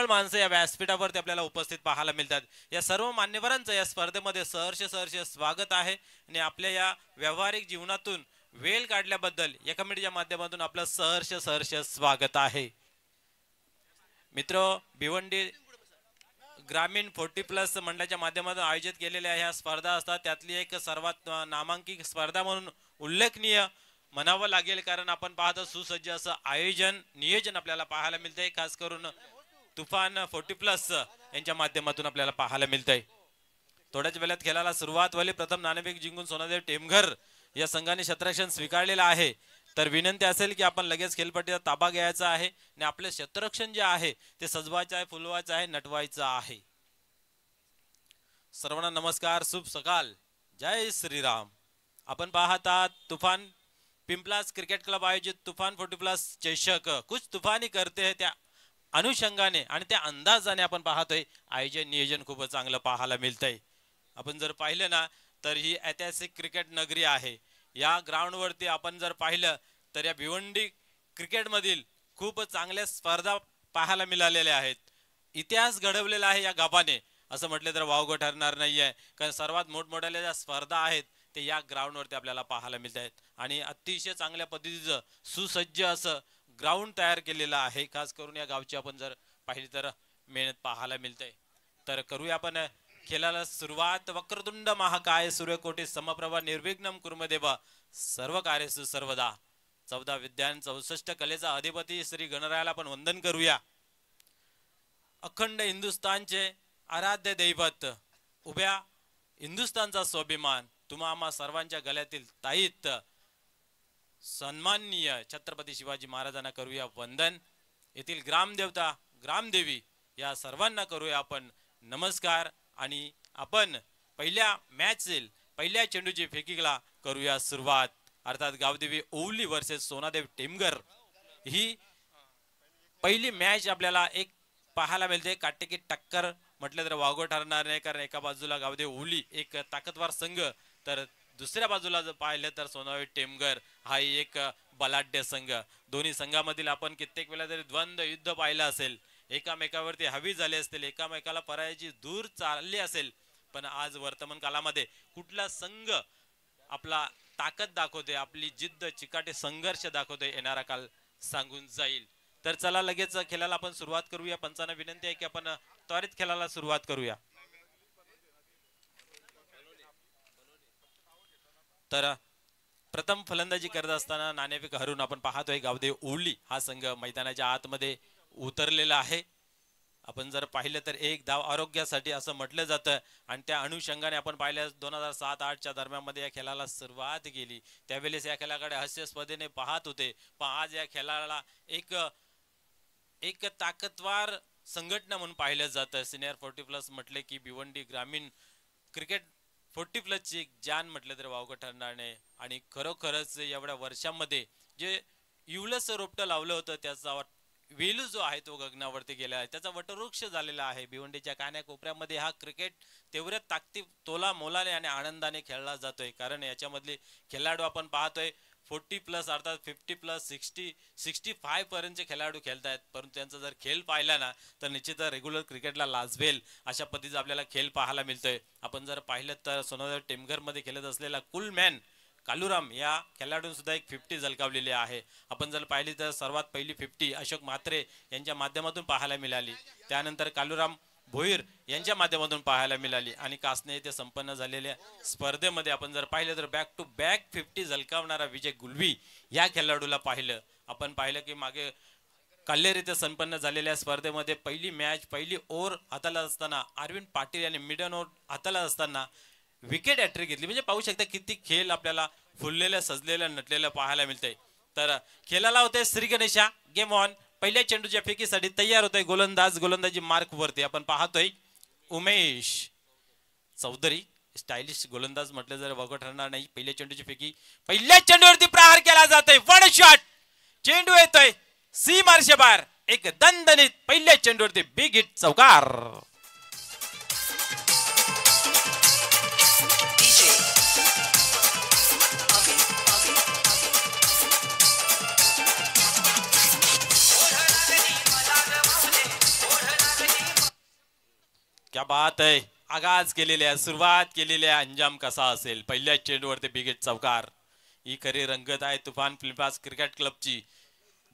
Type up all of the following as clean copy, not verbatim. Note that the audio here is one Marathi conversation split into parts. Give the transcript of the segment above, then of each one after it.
दिग्गज माणसं या व्यासपीठावरती आपल्याला उपस्थित पाहायला मिळतात। या सर्व मान्यवरांचं या स्पर्धेमध्ये सहर्ष स्वागत आहे आणि आपल्या या व्यावहारिक जीवनातून वेळ काढल्याबद्दल या कमिटीच्या माध्यमातून आपलं सहर्ष स्वागत आहे। मित्र, भिवंडी ग्रामीण 40+ मंडळाच्या माध्यमातून आयोजित केलेल्या ह्या स्पर्धा असतात, त्यातली एक सर्वात नामांकित स्पर्धा म्हणून उल्लेखनीय म्हणावं लागेल, कारण आपण पाहतो सुसज्ज असं आयोजन नियोजन आपल्याला पाहायला मिळतंय, खास करून तुफान 40+ यांच्या माध्यमातून आपल्याला पाहायला मिळतंय। थोड्याच वेळात खेळाला सुरुवात व्हायली। प्रथम नाणेफेक जिंकून सोनादेव टेमघर या संघाने क्षेत्ररक्षण स्वीकारलेलं आहे, तर विनंती असेल की आपण लगेच खेळपट्टीचा ताबा घ्यायचा आहे आणि आपले क्षेत्ररक्षण जे आहे ते सजवायचं आहे, फुलवायचं आहे, नटवायचं आहे। सर्वांना नमस्कार, शुभ सकाळ, जय श्रीराम। आपण पाहत आहात तुफान पिंपलास क्रिकेट क्लब आयोजित तुफान 40+ चषक कुछ तुफानी करते हैं त्या अनुषंगाने आणि त्या अंदाजाने आपण पाहतोय आयोजन नियोजन खूप चांगलं पाहायला मिळतंय। आपण जर पाहिलं ना तर ही ऐतिहासिक क्रिकेट नगरी आहे। या ग्राउंड वरती आपण जर पाहिलं तर या भिवंडी क्रिकेट मधील खूप चांगल्या स्पर्धा पाहायला मिळालेल्या आहेत। इतिहास घडवलेला आहे या गावाने असं म्हटलं तर वावगं ठरणार नाहीये, कारण सर्वात मोठमोठ्या ज्या स्पर्धा आहेत ते या ग्राउंड वरती आपल्याला पाहायला मिळत आहेत आणि अतिशय चांगल्या पद्धतीचं सुसज्ज असं ग्राउंड तयार केलेलं आहे। खास करून या गावची आपण जर पाहिली तर मेहनत पाहायला मिळते। तर करूया आपण खेळाला सुरुवात। वक्रतुंड महाकाय सूर्यकोटी समप्रभा निर्विघ्नं कुर्मदेव सर्व कार्येषु सर्वदा। 14 विद्यान 64 कलेचा अधिपती श्री गणरायाला आपण वंदन करूया। अखंड हिंदुस्थानचे आराध्य दैवत, उभ्या हिंदुस्थानचा स्वाभिमान, तुम्हा आम्हा सर्वांच्या गळ्यातील ताईत सन्माननीय छत्रपती शिवाजी महाराजांना करूया वंदन। येथील ग्रामदेवता ग्रामदेवी या सर्वांना करूया आपण नमस्कार आणि आपण पहिल्या मॅचतील पहिल्या चेंडूची फेकीला करूया सुरुवात। अर्थात गावदेवी ओवली वर्सेस सोनादेव टेमघर ही पहिली मॅच आपल्याला एक पाहायला मिळते। काटेकी टक्कर म्हटलं तर वावगं ठरणार नाही, कारण एका बाजूला गावदेवी ओवली एक ताकदवार संघ, तर दुसऱ्या बाजूला जर पाहिलं तर सोनादेव टेमघर हा एक बलाढ्य संघ। दोन्ही संघामधील आपण कित्येक वेळा तरी द्वंद्व युद्ध पाहिलं असेल, एकामेकावरती हवी झाले असतील, एकामेकाला पराजयाची दूर चालली असेल, पण आज वर्तमान काळामध्ये कुठला संघ आपला ताकद दाखवते, आपली जिद्द चिकाटी संघर्ष दाखवते, येणारा काल सांगून जाईल। तर चला लगेच खेळाला आपण सुरुवात करूया। पंचांना विनंती आहे की आपण त्वरित खेळाला सुरुवात करूया। तर प्रथम फलंदाजी करत असताना नाणेफेक हरून आपण पाहतोय गावदेव ओवली हा संघ मैदानाच्या आतमध्ये उतरलेला आहे। आपण जर पाहिलं तर एक धाव आरोग्यासाठी असं म्हटलं जातं आणि त्या अनुषंगाने आपण पाहिलं 2007-8च्या दरम्यान या खेळाला सुरुवात केली, त्यावेळेस या खेळाकडे हास्यास्पदेने पाहत होते, पण आज या खेळाला एक ताकदवार संघटना म्हणून पाहिलं जातं। सिनियर 40+ म्हटले की भिवंडी ग्रामीण क्रिकेट 40+ ची जान म्हटलं तर वावगं ठरणार नाही आणि खरोखरच एवढ्या वर्षांमध्ये जे इवलस रोपटं लावलं होतं त्याचा वेलू जो आहे तो गगनावरती गेला आहे, त्याचा वटवृक्ष झालेला आहे। भिवंडीच्या कान्याकोपऱ्यामध्ये हा क्रिकेट तेवढ्या ताकदी तोला मोलाने आणि आनंदाने खेळला जातोय, कारण याच्यामधले खेळाडू आपण पाहतोय 40+ अर्थात 50+, 60-65 पर्यंतचे खेळाडू खेळतायत, परंतु त्यांचा जर खेळ पाहिला ना तर निश्चित रेग्युलर क्रिकेटला लाजवेल अशा पद्धतीचा आपल्याला खेळ पाहायला मिळतोय। आपण जर पाहिलं तर सोनादेव टेमघर मध्ये खेळत असलेला कुलमॅन कालुराम या खेळाडून सुद्धा एक 50 झलकावलेली आहे। आपण जर पाहिली तर सर्वात पहिली 50 अशोक म्हात्रे यांच्या माध्यमातून पाहायला मिळाली, त्यानंतर कालुराम भोईर यांच्या माध्यमातून पाहायला मिळाली आणि कासने येथे संपन्न झालेल्या स्पर्धेमध्ये आपण जर पाहिलं तर बॅक टू बॅक 50 झलकावणारा विजय गुलवी या खेळाडूला पाहिलं। आपण पाहिलं की मागे कल्लेर येथे संपन्न झालेल्या स्पर्धेमध्ये पहिली मॅच पहिली ओव्हर हाताला असताना अरविंद पाटील यांनी मिडन ओव्हर हाताला असताना विकेट हॅट्रिक घेतली। म्हणजे पाहू शकता किती खेळ आपल्याला फुललेल्या सजलेल्या नटलेल्या पाहायला मिळतंय। तर खेळाला होते श्री गणेशा गेम ऑन। पहिल्या चेंडूच्या फेकीसाठी तयार होतोय गोलंदाजी मार्क वरती आपण पाहतोय उमेश चौधरी, स्टायलिश गोलंदाज म्हटलं जर वगळ ठरणार नाही। पहिल्या चेंडूची फेकी, पहिल्या चेंडूवरती प्रहार केला जातोय, वन शॉट, चेंडू येतोय सी मार्शे बाहेर, एक दणदणीत पहिल्या चेंडूवरती बिग हिट चौकार। क्या बात आहे. आगाज केलेल्या सुरुवात केलेल्या अंजाम कसा असेल. पहिल्या चेंडूवरती बिगेट चौकार. ही खरी रंगत आहे तुफान फिल्मपास क्रिकेट क्लबची,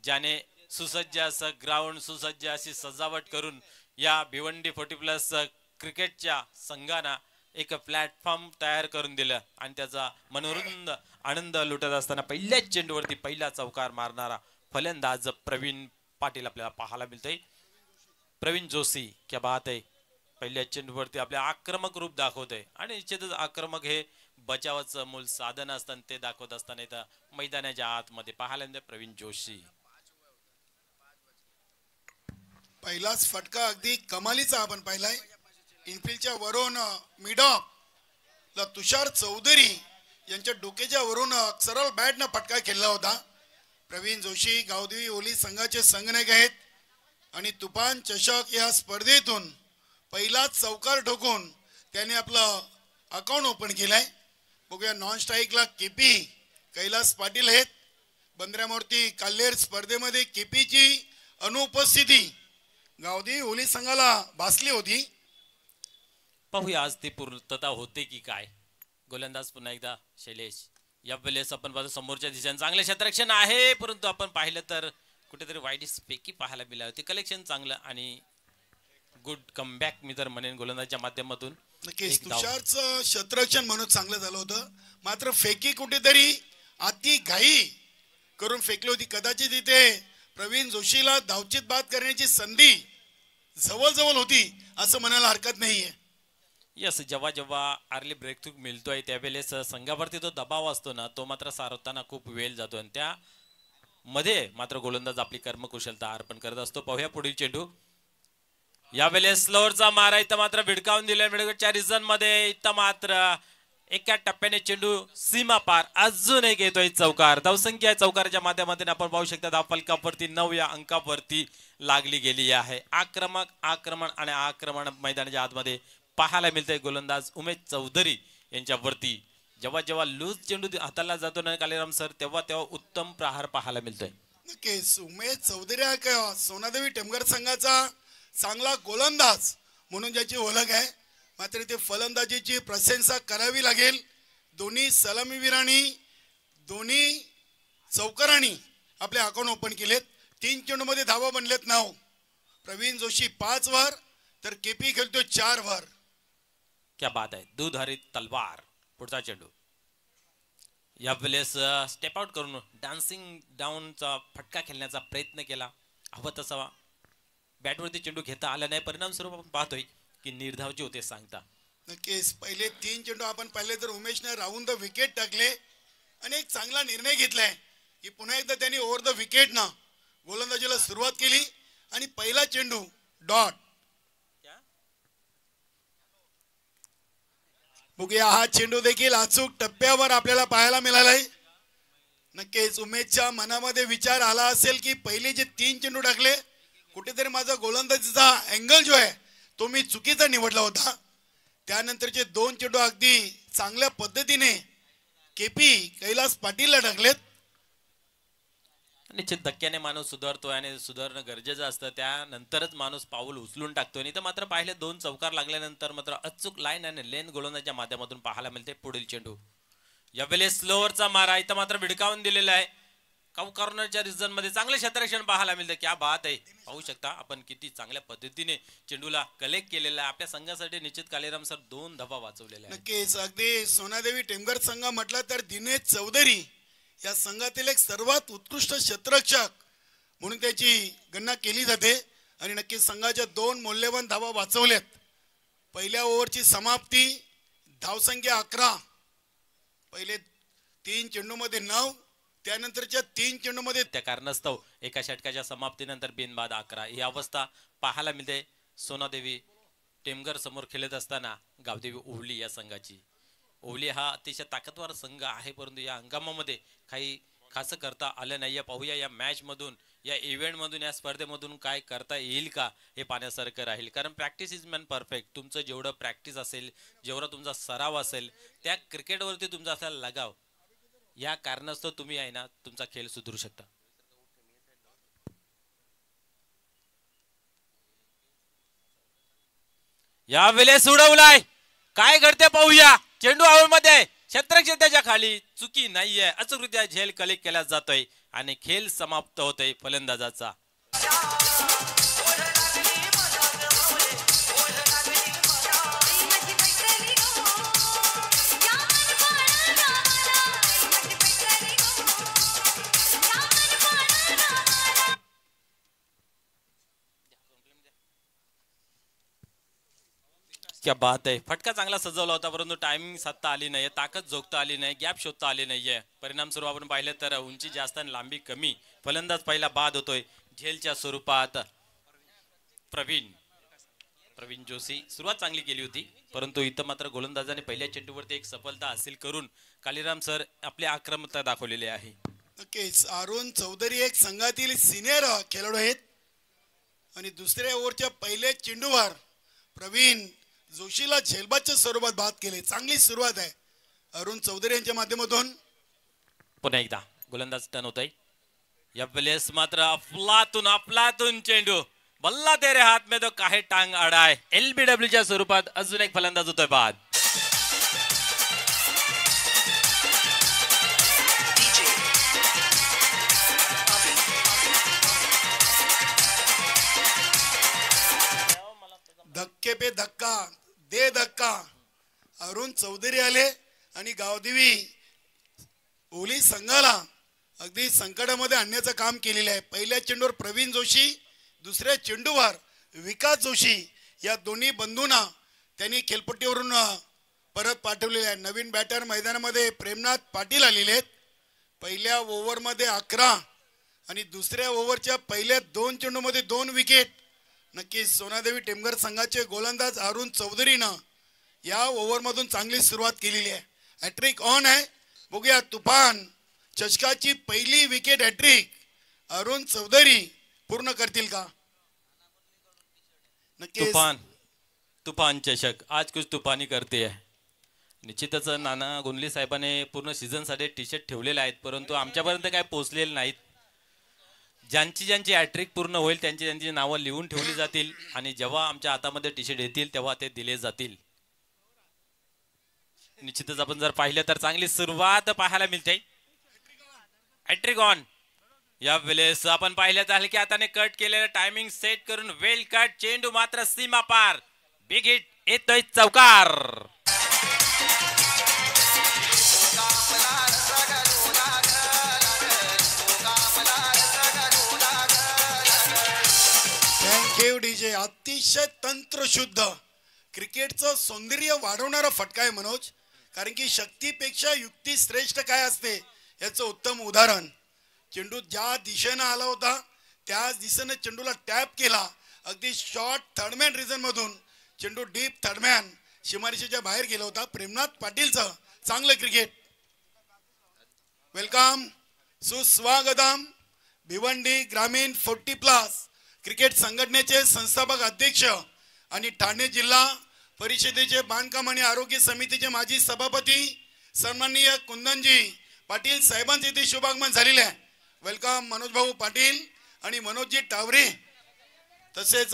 ज्याने सुसज्ज असं ग्राउंड, सुसज्ज अशी सजावट करून या भिवंडी 40+ क्रिकेटच्या संघांना एक प्लॅटफॉर्म तयार करून दिलं आणि त्याचा मनोरंजन आनंद लुटत असताना पहिल्याच चेंडूवरती पहिला चौकार मारणारा फलंदाज प्रवीण पाटील आपल्याला पाहायला मिळतोय. प्रवीण जोशी, क्या बात आहे. पहिल्या चेंडूवरती आपले आक्रमक रूप दाखवतोय आणि निश्चितच आक्रमक हे बचावाचं मूल साधन असतं, ते दाखवत असताना इथं मैदानाच्या आतमध्ये पाहायला मिळते प्रवीण जोशी. पहिलाच फटका अगदी कमालीचा आपण पाहिलाय. इनफिल्डच्या वरून मिडॉक ला तुषार चौधरी यांच्या डोक्याच्या वरून सरळ बॅटनं फटका खेळला होता. प्रवीण जोशी गावदेवी ओली संघाचे संघनायक आहेत आणि तुफान चषक या स्पर्धेतून पहिलाच चौकार ठोकून त्याने आपलं अकाउंट ओपन केलंय. बघूया नॉन स्ट्राईकला केपी कैलास पाटील आहेत. बंदऱ्यामूर्ती काल्हेर स्पर्धेमध्ये केपीची अनुपस्थिती गावदेवी ओली संघाला भासली होती. पाहूया आज ती पूर्तता होते की काय. गोलंदाज पुन्हा एकदा शैलेश. या वेळेस आपण पाहतो समोरच्या दिशेने चांगले क्षेत्ररक्षण आहे, परंतु आपण पाहिलं तर कुठेतरी वाईडीस पैकी पाहायला मिळाली होती. कलेक्शन चांगलं आणि गुड कमबॅक मी तर म्हणेन गोलंदाजच्या माध्यमातून. नक्कीच तुषारचं क्षेत्ररक्षण म्हणून चांगलं झालं होतं, मात्र फेकी कुठेतरी अति घाई करून फेकली होती. कदाचित इथे प्रवीण जोशीला धावचीत बाद करण्याची संधी जवळ होती असं म्हणायला हरकत नाहीये. यस, जेव्हा जेव्हा अर्ली ब्रेक थ्रू मिळतोय त्यावेळेस संघावरती तो दबाव असतो ना, तो मात्र सारवताना खूप वेळ जातो आणि त्या मध्ये मात्र गोलंदाज आपली कर्मकुशलता अर्पण करत असतो. पाहूया पुढील चेंडू. यावेळेस स्लोअरचा मारा इथं मात्र भिडकावून दिला. मिडगटच्या रिझन मध्ये इथं मात्र एका टप्प्याने चेंडू सीमा पार. अजून एक येतोय चौकार. धावसंख्या चौकाराच्या माध्यमातून आपण पाहू शकता धाव फलकावरती 9 या अंकावरती लागली गेली आहे. आक्रमण आणि आक्रमण मैदानाच्या आतमध्ये पाहायला मिळतंय. गोलंदाज उमेश चौधरी यांच्यावरती जेव्हा जेव्हा लूज चेंडू हाताला जातो ना कालीराम सर, तेव्हा उत्तम प्रहार पाहायला मिळतोय. नक्कीच उमेश चौधरी हा सोनादेवी टेमघर संघाचा चांगला गोलंदाज म्हणून ज्याची ओळख आहे, मात्र ते फलंदाजीची प्रशंसा करावी लागेल. दोन्ही सलामीवीरांनी दोन्ही चौकारांनी आपले अकाउंट ओपन केलेत. 3 चेंडूमध्ये धावा बनलेत 9. प्रवीण जोशी 5 वर तर केपी खेळतो 4 वर. क्या बात आहे. दूध हरित तलवार. पुढचा चेंडू. या वेळेस स्टेप आउट करून डान्सिंग डाऊनचा फटका खेळण्याचा प्रयत्न केला. हवं तसा बॅटवरती चेंडू घेता आला नाही. परिणाम स्वरूप आपण पाहतोय की निर्धावचे होते सांगता. नक्कीच पहिले 3 चेंडू आपण पाहिले तर उमेशने राहून द विकेट टाकले आणि एक चांगला निर्णय घेतलाय की पुन्हा एकदा त्यांनी ओव्हर द विकेट ना गोलंदाजीला सुरुवात केली आणि पहिला चेंडू डॉट. बघूया हा चेंडू देखील अचूक टप्प्यावर आपल्याला पाहायला मिळालाय. नक्कीच उमेशच्या मनामध्ये विचार आला असेल की पहिले जे 3 चेंडू टाकले कुठेतरी माझा गोलंदाजीचा अँगल जो आहे तो मी चुकीचा निवडला होता. त्यानंतरचे 2 चेंडू अगदी चांगल्या पद्धतीने केपी कैलास पाटीलला टाकलेत. निश्चित धक्क्याने माणूस सुधारतोय आणि सुधारणं गरजेचं असतं. त्यानंतरच माणूस पाऊल उचलून टाकतोय. नाही तर मात्र पाहिले 2 चौकार लागल्यानंतर मात्र अचूक लाईन आणि लेन गोलंदाजच्या माध्यमातून पाहायला मिळते. पुढील चेंडू. यावेळेस स्लोअरचा मारा इथं मात्र भिडकावून दिलेला आहे. कॉर्नरच्या रिजन मध्ये चांगले क्षेत्ररक्षण पाहायला मिळतं. क्या बात आहे. पाहू शकता आपण किती चांगल्या पद्धतीने चेंडूला कलेक्ट केलेला आहे. आपल्या संघासाठी निश्चित कालीराम सर 2 धावा वाचवलेल्या आहेत. नक्कीच अगदी सोनादेवी टेमघर संघ म्हटलं तर दिनेश चौधरी या संघातील एक सर्वात उत्कृष्ट क्षेत्ररक्षक म्हणून त्याची गणना केली जाते आणि नक्कीच संघाच्या 2 मौल्यवान धावा वाचवल्यात. पहिल्या ओव्हरची समाप्ती धावसंख्या 11. पहिले 3 चेंडूमध्ये 9, त्यानंतरच्या 3 चेंडूमध्ये त्या कारणास्तव एका षटकाच्या समाप्तीनंतर बिनबाद 11 ही अवस्था पाहायला मिळते. सोनादेवी टेमघर समोर खेळत असताना गावदेवी ओवली या संघाची. ओवली हा अतिशय ताकदवार संघ आहे, परंतु या हंगामामध्ये काही खास करता आलं नाहीये. पाहूया या मॅच मधून, या इव्हेंट मधून, या स्पर्धेमधून काय करता येईल का हे पाहण्यासारखं राहील. कारण प्रॅक्टिस इज मॅन परफेक्ट. तुमचं जेवढं प्रॅक्टिस असेल, जेवढा तुमचा सराव असेल, त्या क्रिकेटवरती तुमचा असा लगाव, या कारणास्तव तुम्ही आहे ना तुमचा खेळ सुधारू शकता. या वेळेस उडवलाय, काय घडते पाहूया. चेंडू मध्ये क्षेत्रक्षेत्राच्या खाली चुकी नाहीये, अचूकरित्या झेल कलेक्ट केला जातोय आणि खेळ समाप्त होतोय फलंदाजाचा. क्या बात आहे. फटका चांगला सजवला होता, परंतु टायमिंग साधता आली नाही, ताकद जोखता आली नाही, गॅप शोधता आली नाहीये. परिणाम स्वरूप आपण पाहिलं तर उंची जास्त आणि लांबी कमी. फलंदाज पहिला बाद होतोय झेलच्या स्वरूपात. प्रवीण जोशी सुरुवात चांगली केली होती, परंतु इथं मात्र गोलंदाजाने पहिल्या चेंडूवरती एक सफलता हासिल करून कालीराम सर आपली आक्रमकता दाखवलेली आहे. नक्कीच अरुण चौधरी एक संघातील सिनियर खेळाडू आहेत आणि दुसऱ्या ओव्हरच्या पहिल्या चेंडूवर प्रवीण जोशीला झेलबादच्या स्वरूपात बाद केले. चांगली सुरुवात आहे अरुण चौधरी यांच्या माध्यमातून. पुन्हा एकदा गोलंदाज टर्न होत आहे. या वेळेस मात्र अफलातून चेंडू, बल्ला तेरे हात में तो काहे टांग अडा है. LBW च्या स्वरूपात अजून एक फलंदाज होतोय बाद. धक्के पे धक्का दे धक्का. अरुण चौधरी आले आणि गावदेवी ओली संघाला अगदी संकटामध्ये आणण्याचं काम केलेलं आहे. पहिल्या चेंडूवर प्रवीण जोशी, दुसऱ्या चेंडूवर विकास जोशी या दोन्ही बंधूंना त्यांनी खेळपट्टीवरून परत पाठवलेले आहे. नवीन बॅटर मैदानामध्ये प्रेमनाथ पाटील आलेले आहेत. पहिल्या ओव्हरमध्ये 11 आणि दुसऱ्या ओव्हरच्या पहिल्या 2 चेंडूमध्ये 2 विकेट. नक्कीच सोनादेवी टेमघर संघाचे गोलंदाज अरुण चौधरीनं या ओव्हरमधून चांगली सुरुवात केलेली आहे. हॅट्रिक ऑन आहे. बघूया तुफान चषकाची पहिली विकेट हॅट्रिक अरुण चौधरी पूर्ण करतील का. नक्कीच तुफान चषक आज कुछ तुफानी करते आहे. निश्चितच नाना गुंडली साहेबांनी पूर्ण सीझन साठी टी शर्ट ठेवलेले आहेत, परंतु आमच्यापर्यंत काय पोहोचलेले नाहीत. ज्यांची हॅट्रिक पूर्ण होईल त्यांची नावं लिहून ठेवली जातील आणि जेव्हा आमच्या हातामध्ये टी शर्ट येतील तेव्हा ते दिले जातील. निश्चितच आपण जर पाहिलं तर चांगली सुरुवात पाहायला मिळते. Hat trick on. या वेळेस आपण पाहिलं तर की हाताने कट केलेलं टायमिंग सेट करून वेल कट चेंडू मात्र सीमा पार. बिग हिट येतोय चौकार. Thank you DJ. अतिशय तंत्रशुद्ध क्रिकेटचं सौंदर्य वाढवणारा फटका आहे मनोज. कारण की शक्तीपेक्षा युक्ती श्रेष्ठ काय असते याचं उत्तम उदाहरण. चेंडू ज्या दिशेनं आला होता त्याच दिशेने चेंडूला टॅप केला. अगदी शॉर्ट थर्डमॅन रिजन मधून चेंडू डीप थर्डमॅन सीमारेषेच्या बाहेर गेला होता. प्रेमनाथ पाटीलचं चांगलं क्रिकेट. वेलकम सुस्वागतम. भिवंडी ग्रामीण 40+ क्रिकेट संघटनेचे संस्थापक अध्यक्ष आणि ठाणे जिल्हा परिषदेचे बांधकाम आणि आरोग्य समितीचे माजी सभापती सन्माननीय कुंदनजी पाटील साहेबांचे इथे शुभागमन झालेले आहे. वेलकम मनोज भाऊ पाटील आणि मनोजजी टावरे, तसेच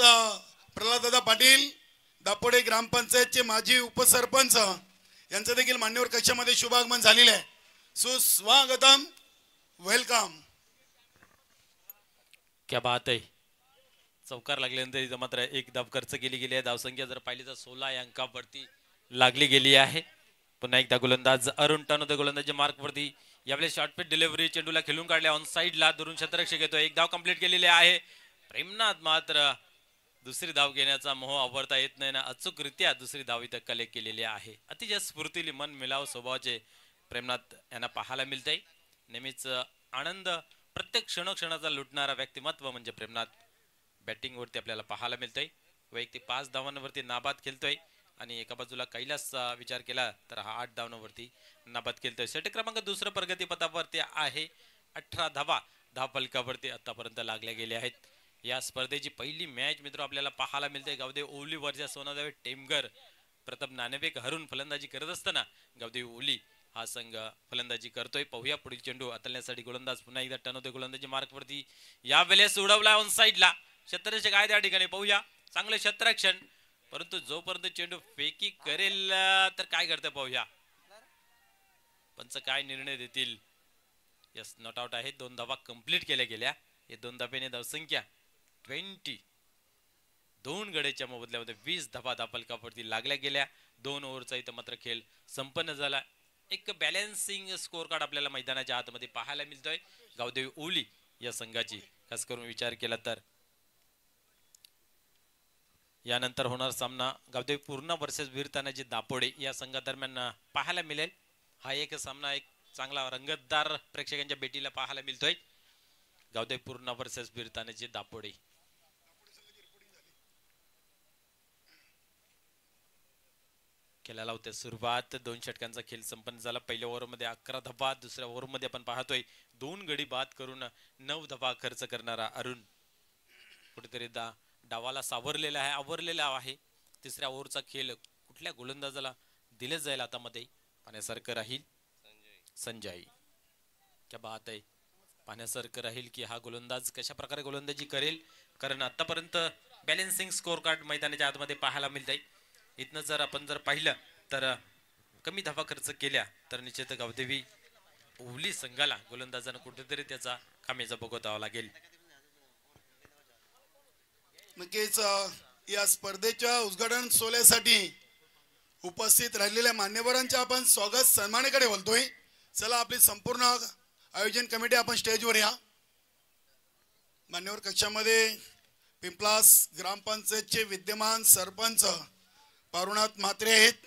प्रल्हाददादा पाटील दापोडे ग्रामपंचायतचे माजी उपसरपंच यांचं देखील मान्यवर कक्षामध्ये शुभागमन झालेले आहे. सुस्वागतम. वेलकम. क्या बात आहे. चौकार लागल्यानंतर इथं मात्र एक धाव खर्च केली गेली आहे. धावसंख्या जर पाहिली तर 16 या अंकावरती लागली गेली आहे. पुन्हा एकदा गोलंदाज अरुण टर्न होते गोलंदाजी मार्क वरती. यावेळेस शॉर्टपिच डिलिव्हरी चेंडूला खेळून काढल्या ऑन साइडला दुरून क्षेत्ररक्षक येतो. एक धाव कंप्लीट केलेली आहे. प्रेमनाथ मात्र दुसरी धाव घेण्याचा मोह आवरता येत नाही ना, अचूकरित्या दुसरी धाव इथं कलेक्ट केलेली आहे. अतिशय स्फूर्तीली मन मिलाव स्वभावाचे प्रेमनाथ यांना पाहायला मिळते. नेहमीच आनंद प्रत्येक क्षणाचा लुटणारा व्यक्तिमत्व म्हणजे प्रेमनाथ बॅटिंग वरती आपल्याला पाहायला मिळतोय. वैयक्तिक 5 धावांवरती नाबाद खेळतोय आणि एका बाजूला कैलासचा विचार केला तर हा 8 धावांवरती नाबाद खेळतोय. षटक क्रमांक दुसरं प्रगती पथावरती आहे. 18 धावा धाव फलकावरती आतापर्यंत लागल्या गेल्या आहेत. या स्पर्धेची पहिली मॅच मित्र आपल्याला पाहायला मिळते. गावदेव ओली वरच्या सोनादेवी टेमघर प्रथम नाणेफेक हरून फलंदाजी करत असताना गावदेव ओली हा संघ फलंदाजी करतोय. पाहूया पुढील चेंडू हाताळण्यासाठी गोलंदाज पुन्हा एकदा टर्न होते गोलंदाजी मार्क वरती. या वेळेस उडवला ऑन साइडला क्षेत्ररक्षक आहे त्या ठिकाणी. पाहूया चांगले क्षेत्ररक्षण परंतु जोपर्यंत चेंडू फेकी करेल तर काय करते पाहूया. पंच काय निर्णय देतील. यस, नॉट आउट आहे. 2 धावा कंप्लीट केल्या गेल्या. हे 2 धाब्याने धावसंख्या 20. 2 गड्याच्या मोबदल्यामध्ये 20 धाबा धापलकावरती लागल्या गेल्या. 2 ओव्हरचा इथं मात्र खेळ संपन्न झाला. एक बॅलन्सिंग स्कोर कार्ड आपल्याला मैदानाच्या आतमध्ये पाहायला मिळतोय गावदेवी ओली या संघाची. खास करून विचार केला तर यानंतर होणार सामना गावदेवी पूर्णा वर्सेस वीर तानाजी दापोडे या संघादरम्यान पाहायला मिळेल. हा एक सामना एक चांगला रंगतदार प्रेक्षकांच्या भेटीला पाहायला मिळतोय. गावदेवी पूर्णा वर्सेस वीर तानाजी दापोडे. खेळायला होते सुरुवात. 2 षटकांचा खेळ संपन्न झाला. पहिल्या ओव्हरमध्ये 11 धाबा. दुसऱ्या ओव्हरमध्ये आपण पाहतोय 2 गडी बाद करून 9 धाबा खर्च करणारा अरुण कुठेतरी डावाला सावरलेला आहे, आवरलेला आहे. तिसऱ्या ओव्हरचा खेळ कुठल्या गोलंदाजाला दिले जाईल आता मध्ये पाहण्यासारखं राहील. संजय क्या बात आहे. पाहण्यासारखं राहील की हा गोलंदाज कशा प्रकारे गोलंदाजी करेल. कारण आतापर्यंत बॅलन्सिंग स्कोर कार्ड मैदानाच्या आतमध्ये पाहायला मिळतंय. इथनं जर आपण पाहिलं तर कमी धावा खर्च केल्या तर निश्चित गावदेवी ओली संघाला गोलंदाजानं कुठेतरी त्याचा खामेचा भोगावा लागेल. नक्कीच या स्पर्धेच्या उद्घाटन सोहळ्यासाठी उपस्थित राहिलेल्या मान्यवरांच्या आपण स्वागत सन्मानाकडे बोलतोय. चला आपली संपूर्ण आयोजन कमिटी आपण स्टेजवर या. मान्यवर कक्षामध्ये पिंपलास ग्रामपंचायतचे विद्यमान सरपंच पारुनाथ म्हात्रे आहेत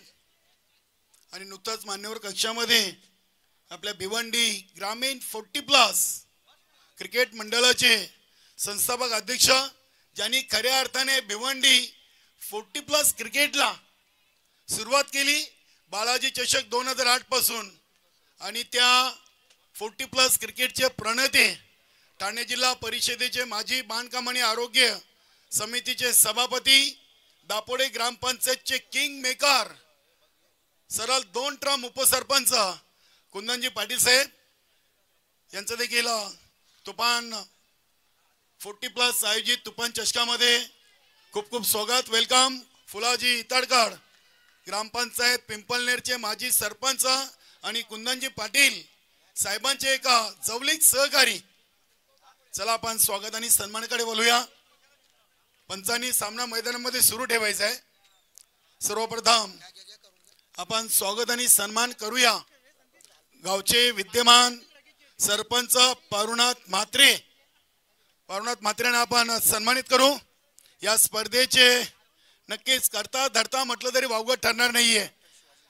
आणि नुकताच मान्यवर कक्षामध्ये आपल्या भिवंडी ग्रामीण 40+ क्रिकेट मंडळाचे संस्थापक अध्यक्ष ज्यांनी खऱ्या अर्थाने भिवंडी 40+ क्रिकेटला सुरुवात केली बालाजी चषक 2008 पासून आणि त्या 40+ क्रिकेटचे प्रणेते ठाणे जिल्हा परिषदेचे माजी बांधकाम आणि आरोग्य समितीचे सभापती दापोडे ग्रामपंचायतचे किंग मेकर सरळ 2 टर्म उपसरपंच कुंदनजी पाटील साहेब यांचं देखील तुफान 40+ आयोजित तुफान चषकामध्ये खूप खूप स्वागत वेलकम. फुलाजी इताडकर ग्रामपंचायत पिंपलनेरचे माजी सरपंच आणि कुंदनजी पाटील साहेबांचे एक जवळीक सहकारी. चला आपण स्वागत आणि सन्मानाकडे बोलूया. पंचांनी सामना मैदानामध्ये सुरू ठेवायचा आहे. सर्वप्रथम आपण स्वागत आणि सन्मान करूया गावचे विद्यमान सरपंच पारुनाथ म्हात्रे. पारुनाथ म्हात्रेंना आपण सन्मानित करू. या स्पर्धेचे नक्कीच करता धरता म्हटलं तरी वावगं ठरणार नाहीये.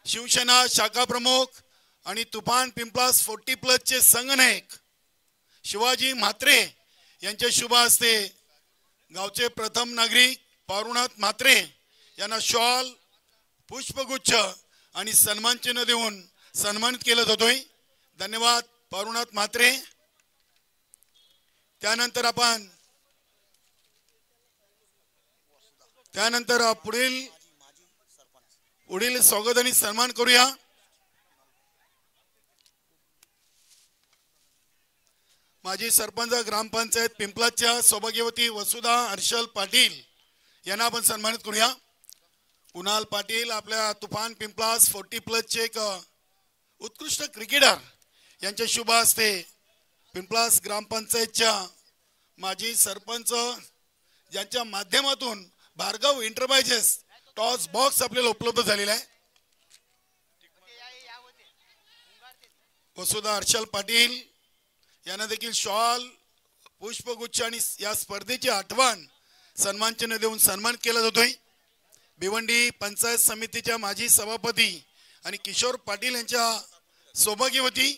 शिवसेना शाखा प्रमुख आणि तुफान पिंपलास 40+ चे संघनायक शिवाजी म्हात्रे यांच्या शुभ हस्ते गावचे प्रथम नागरिक पारुनाथ म्हात्रे यांना शॉल पुष्पगुच्छ आणि सन्मान चिन्ह देऊन सन्मानित केलं जातोय. धन्यवाद पारुनाथ म्हात्रे. त्यानंतर पुढील स्वागत आणि सन्मान करूया. माजी सरपंच ग्रामपंचायत पिंपलाच्या सौभाग्यवती वसुधा हर्षल पाटील यांना आपण सन्मानित करूया. कुणाल पाटील आपल्या तुफान पिंपलास 40+ चे एक उत्कृष्ट क्रिकेटर यांच्या शुभ हस्ते पिंपलास ग्रामपंचायतच्या माजी सरपंच ज्यांच्या माध्यमातून भार्गव एंटरप्राइजेस टॉस बॉक्स आपल्याला उपलब्ध झालेला आहे. वसुधा हर्षल पाटील यांना देखील शॉल पुष्पगुच्छ आणि या स्पर्धेची आठवण सन्मान चिन्ह देऊन सन्मान केला जातोय. भिवंडी पंचायत समितीच्या माजी सभापती आणि किशोर पाटील यांच्या सौभाग्यवती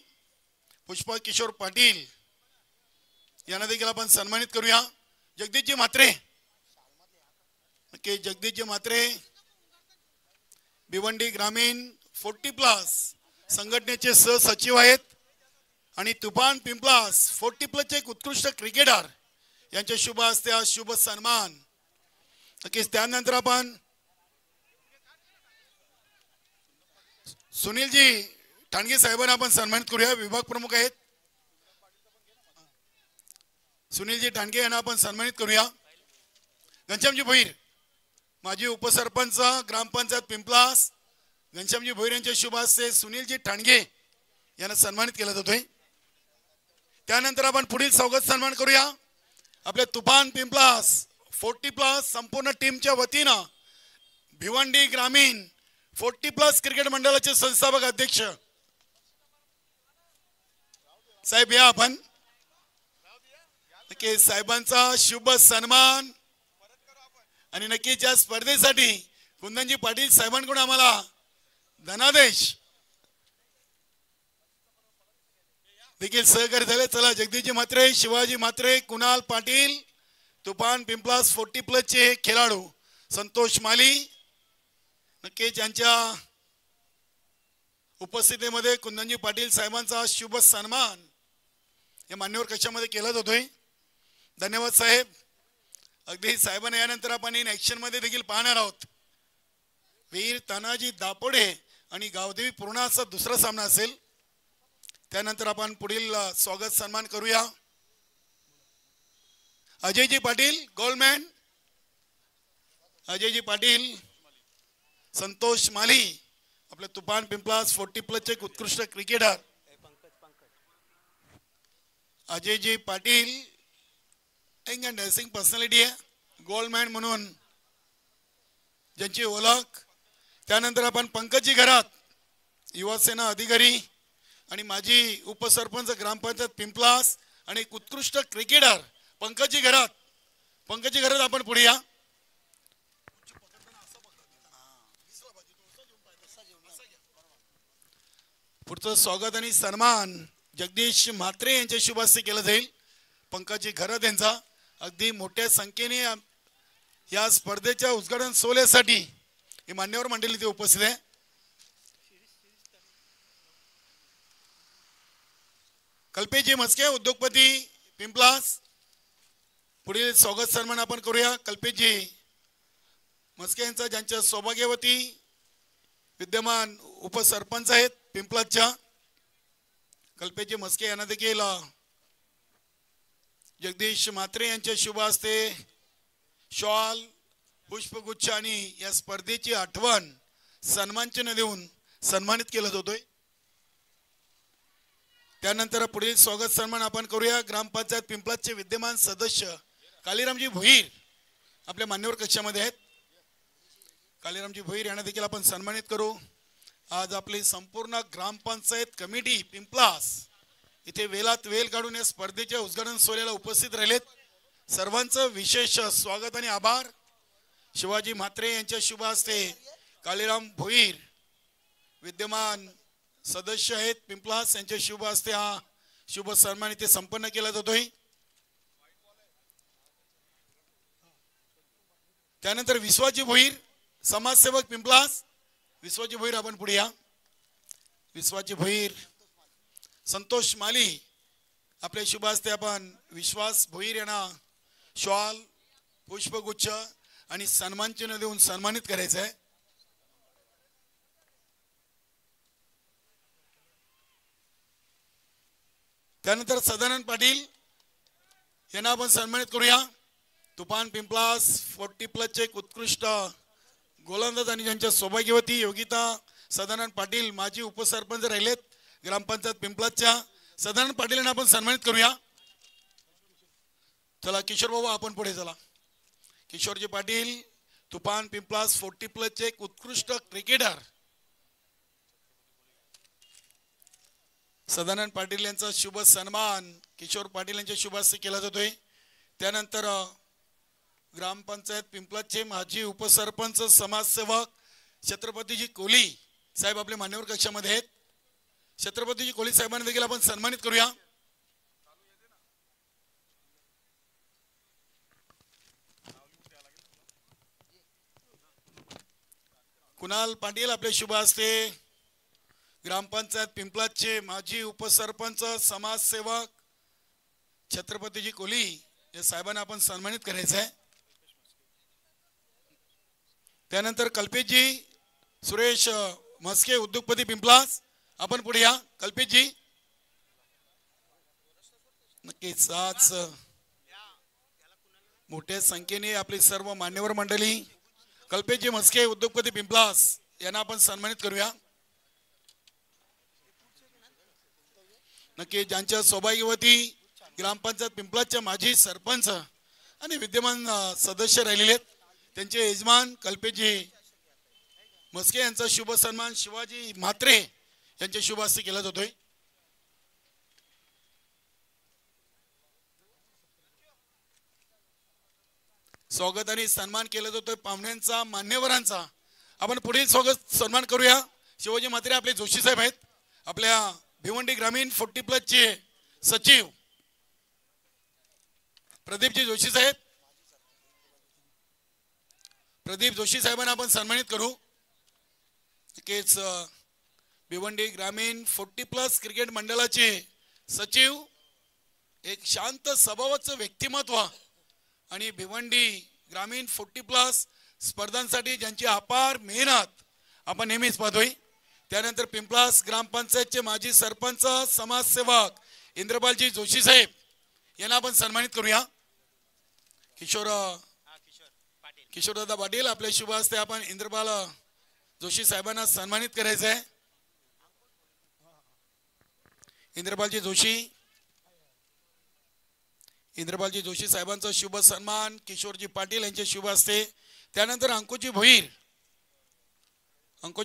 पुष्पा किशोर पाटील यांना देखील आपण सन्मानित करूया. जगदीशजी म्हात्रे जगदीशजी म्हात्रे भिवंडी ग्रामीण 40+ संघटनेचे सहसचिव आहेत आणि तुफान पिंपलास 40+ चे एक उत्कृष्ट क्रिकेटर यांच्या शुभ हस्ते आज शुभ सन्मान. नक्कीच त्यानंतर आपण सुनीलजी ठाणगे साहेबांना आपण सन्मानित करूया. विभाग प्रमुख आहेत सुनीलजी ठाणगे यांना आपण सन्मानित करूया. घनश्यामजी भोईर माजी उपसरपंच ग्रामपंचायत पिंपलास घनश्यामजी भोईर यांच्या शुभ हस्ते सुनीलजी ठाणगे यांना सन्मानित केला जातोय। त्यानंतर आपण पुढील स्वागत सन्मान करूया आपले तुफान पिंपलास 40+ संपूर्ण टीमच्या वतीनं भिवंडी ग्रामीण 40+ क्रिकेट मंडळाचे संस्थापक अध्यक्ष साहेब या आपण नक्की साहेबांचा शुभ सन्मान आणि नक्कीच या स्पर्धेसाठी कुंदनजी पाटील साहेबांकडून आम्हाला धनादेश देखील सहकार्य झाले। चला जगदीशजी म्हात्रे, शिवाजी म्हात्रे, कुणाल पाटील, तुफान पिंपलास 40+ चे खेळाडू संतोष माली नक्कीच यांच्या उपस्थितीमध्ये कुंदनजी पाटील साहेबांचा शुभ सन्मान या मान्यवर कक्षामध्ये केला जातोय। धन्यवाद साहेब। अगदी साहेबांना यानंतर आपण इन ऍक्शन मध्ये देखील पाहणार आहोत। वीर तानाजी दापोडे आणि गावदेवी पूर्णाचा दुसरा सामना असेल। त्यानंतर आपण पुढील स्वागत सन्मान करूया अजयजी पाटील गोल्डमॅन, अजयजी पाटील, संतोष माली आपले तुफान पिंपलास 40+ चे उत्कृष्ट क्रिकेटर अजयजी पाटील एक ड्रेसिंग पर्सनॅलिटी आहे गोल्डमॅन म्हणून ज्यांची ओळख। त्यानंतर आपण पंकजी घरात युवासेना अधिकारी आणि माजी उपसरपंच ग्रामपंचायत पिंपलास आणि एक उत्कृष्ट क्रिकेटर पंकजी घरात आपण पुढे या। पुढचं स्वागत आणि सन्मान जगदीश म्हात्रे यांच्या शुभ हस्ते केलं जाईल। पंकजी घरात यांचा अगदी मोठ्या संख्येने या स्पर्धेच्या उद्घाटन सोहळ्यासाठी ही मान्यवर मंडळी इथे उपस्थित आहे। कल्पेशजी म्हस्के उद्योगपती पिंपलास पुढील स्वागत सन्मान आपण करूया। कल्पेशजी म्हस्के यांचा ज्यांच्या सौभाग्यवती विद्यमान उपसरपंच आहेत पिंपलासच्या कल्पेशजी म्हस्के यांना देखील जगदीश म्हात्रे यांच्या शुभ हस्ते शॉल पुष्पगुच्छ आणि या स्पर्धेची आठवण सन्मानचिन्ह देऊन सन्मानित केलं जातोय। त्यानंतर पुढील स्वागत सन्मान आपण करूया ग्रामपंचायत पिंपलासचे विद्यमान सदस्य कालीरामजी भोईर आपल्या मान्यवर कक्षामध्ये आहेत। कालीरामजी भोईर यांना देखील आपण सन्मानित करू। आज आपली संपूर्ण ग्रामपंचायत कमिटी पिंपलास इथे वेलात वेल काढून या स्पर्धेच्या उद्घाटन सोहळ्याला उपस्थित राहिलेत। सर्वांचं विशेष स्वागत आणि आभार। शिवाजी म्हात्रे यांच्या शुभ हस्ते कालीराम भोईर विद्यमान सदस्य आहेत पिंपलास यांच्या शुभ हस्ते हा शुभ सन्मान इथे संपन्न केला जातोय। त्यानंतर विश्वाजी भोईर समाजसेवक पिंपलास विश्वाजी भोईर आपण पुढे या। विश्वाजी भोईर संतोष माली आपल्या शुभ हस्ते आपण विश्वास भोईर यांना शॉल पुष्पगुच्छ आणि सन्मानचिन्ह देऊन सन्मानित करायचं आहे। त्यानंतर सदानंद पाटील यांना आपण सन्मानित करूया। तुफान पिंपलास 40+ चे उत्कृष्ट गोलंदाज आणि ज्यांच्या सौभाग्यवती योगिता सदानंद पाटील माजी उपसरपंच राहिलेत ग्रामपंचायत पिंपलासच्या सदानंद पाटील यांना आपण सन्मानित करूया। चला किशोर बाबू आपण पुढे चला। किशोरजी पाटील तुफान पिंपलास 40+ चे उत्कृष्ट क्रिकेटर सदानंद पाटील यांचा शुभ सन्मान किशोर पाटील यांच्या शुभ हस्ते केला जातोय। त्यानंतर ग्रामपंचायत पिंपलासचे माजी उपसरपंच समाजसेवक छत्रपतीजी कोली साहेब आपल्या मान्यवर कक्षामध्ये आहेत। छत्रपतीजी कोली साहेबांना देखील आपण सन्मानित करूया। कुणाल पाटील आपल्या शुभ हस्ते ग्रामपंचायत पिंपलासचे माजी उपसरपंच समाजसेवक छत्रपतीजी कोली या साहेबांना आपण सन्मानित करायचं आहे। त्यानंतर कल्पेशजी सुरेश म्हस्के उद्योगपती पिंपलास आपण पुढे या। कल्पेशजी नक्कीच आज मोठ्या संख्येने आपली सर्व मान्यवर मंडळी कल्पेशजी म्हस्के उद्योगपती पिंपलास यांना आपण सन्मानित करूया. नक्की ज्यांच्या सौभाग्यवती ग्रामपंचायत पिंपलासच्या माजी सरपंच आणि विद्यमान सदस्य राहिलेले आहेत त्यांचे यजमान कल्पेशजी म्हस्के यांचा शुभ सन्मान शिवाजी म्हात्रे यांच्या शुभ हस्ते केला जातोय. स्वागत आणि सन्मान केला जातोय पाहुण्यांचा मान्यवरांचा. आपण पुढील स्वागत सन्मान करूया. शिवाजी म्हात्रे आपले जोशी साहेब आहेत, आपल्या भिवंडी ग्रामीण 40+ चे सचिव प्रदीपजी जोशी साहेब. प्रदीप जोशी साहेबांना आपण सन्मानित करू. नक्कीच भिवंडी ग्रामीण 40+ क्रिकेट मंडळाचे सचिव, एक शांत स्वभावाचं व्यक्तिमत्व आणि भिवंडी ग्रामीण 40+ स्पर्धांसाठी ज्यांची अपार मेहनत आपण नेहमीच पाहतोय. त्यानंतर पिंपलास ग्रामपंचायतचे माजी सरपंच समाजसेवक इंद्रपालजी जोशी साहेब यांना आपण सन्मानित करूया. किशोरदादा पाटील आपल्या शुभ हस्ते आपण इंद्रपाल जोशी साहेबांना सन्मानित करायचं आहे. इंद्रपालजी जोशी साहेबांचा शुभ सन्मान किशोरजी पाटील यांच्या शुभ हस्ते. त्यानंतर अंकुजी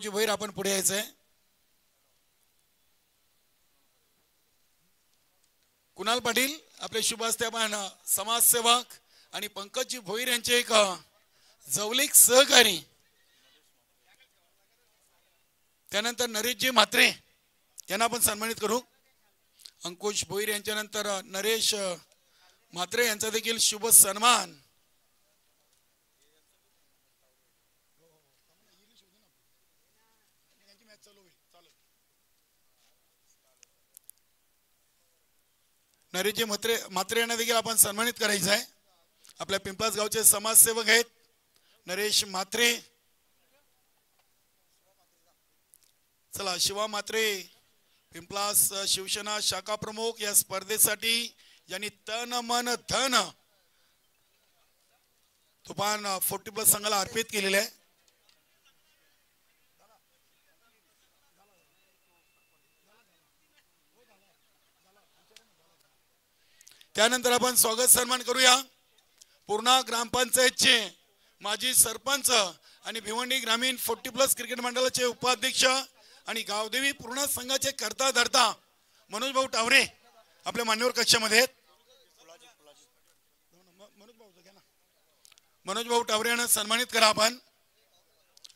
भोईर आपण पुढे यायचंय. कुणाल पाटील आपले शुभ हस्ते आपण समाजसेवक आणि पंकजजी भोईर यांचे एक जवळीक सहकारी. त्यानंतर नरेशजी म्हात्रे यांना आपण सन्मानित करू. अंकुश भोईर यांच्या नंतर नरेश म्हात्रे यांचा देखील शुभ सन्मान. नरेशजी म्हात्रे यांना देखील आपण सन्मानित करायचं आहे. आपल्या पिंपलास गावचे समाजसेवक आहेत नरेश म्हात्रे. चला, शिवा म्हात्रे पिंपलास शिवसेना शाखा प्रमुख या स्पर्धेसाठी यांनी तन मन धन तुफान 40+ संघाला अर्पित केलेले आहे. त्यानंतर आपण स्वागत सन्मान करूया पूर्णा ग्रामपंचायतचे माजी सरपंच आणि भिवंडी ग्रामीण 40+ क्रिकेट मंडळाचे उपाध्यक्ष आणि गावदेवी पूर्णा संघाचे करता धरता मनोज भाऊ टावरे आपल्या मान्यवर कक्षामध्ये आहेत. मनोज भाऊ टावरे यांना सन्मानित करा आपण.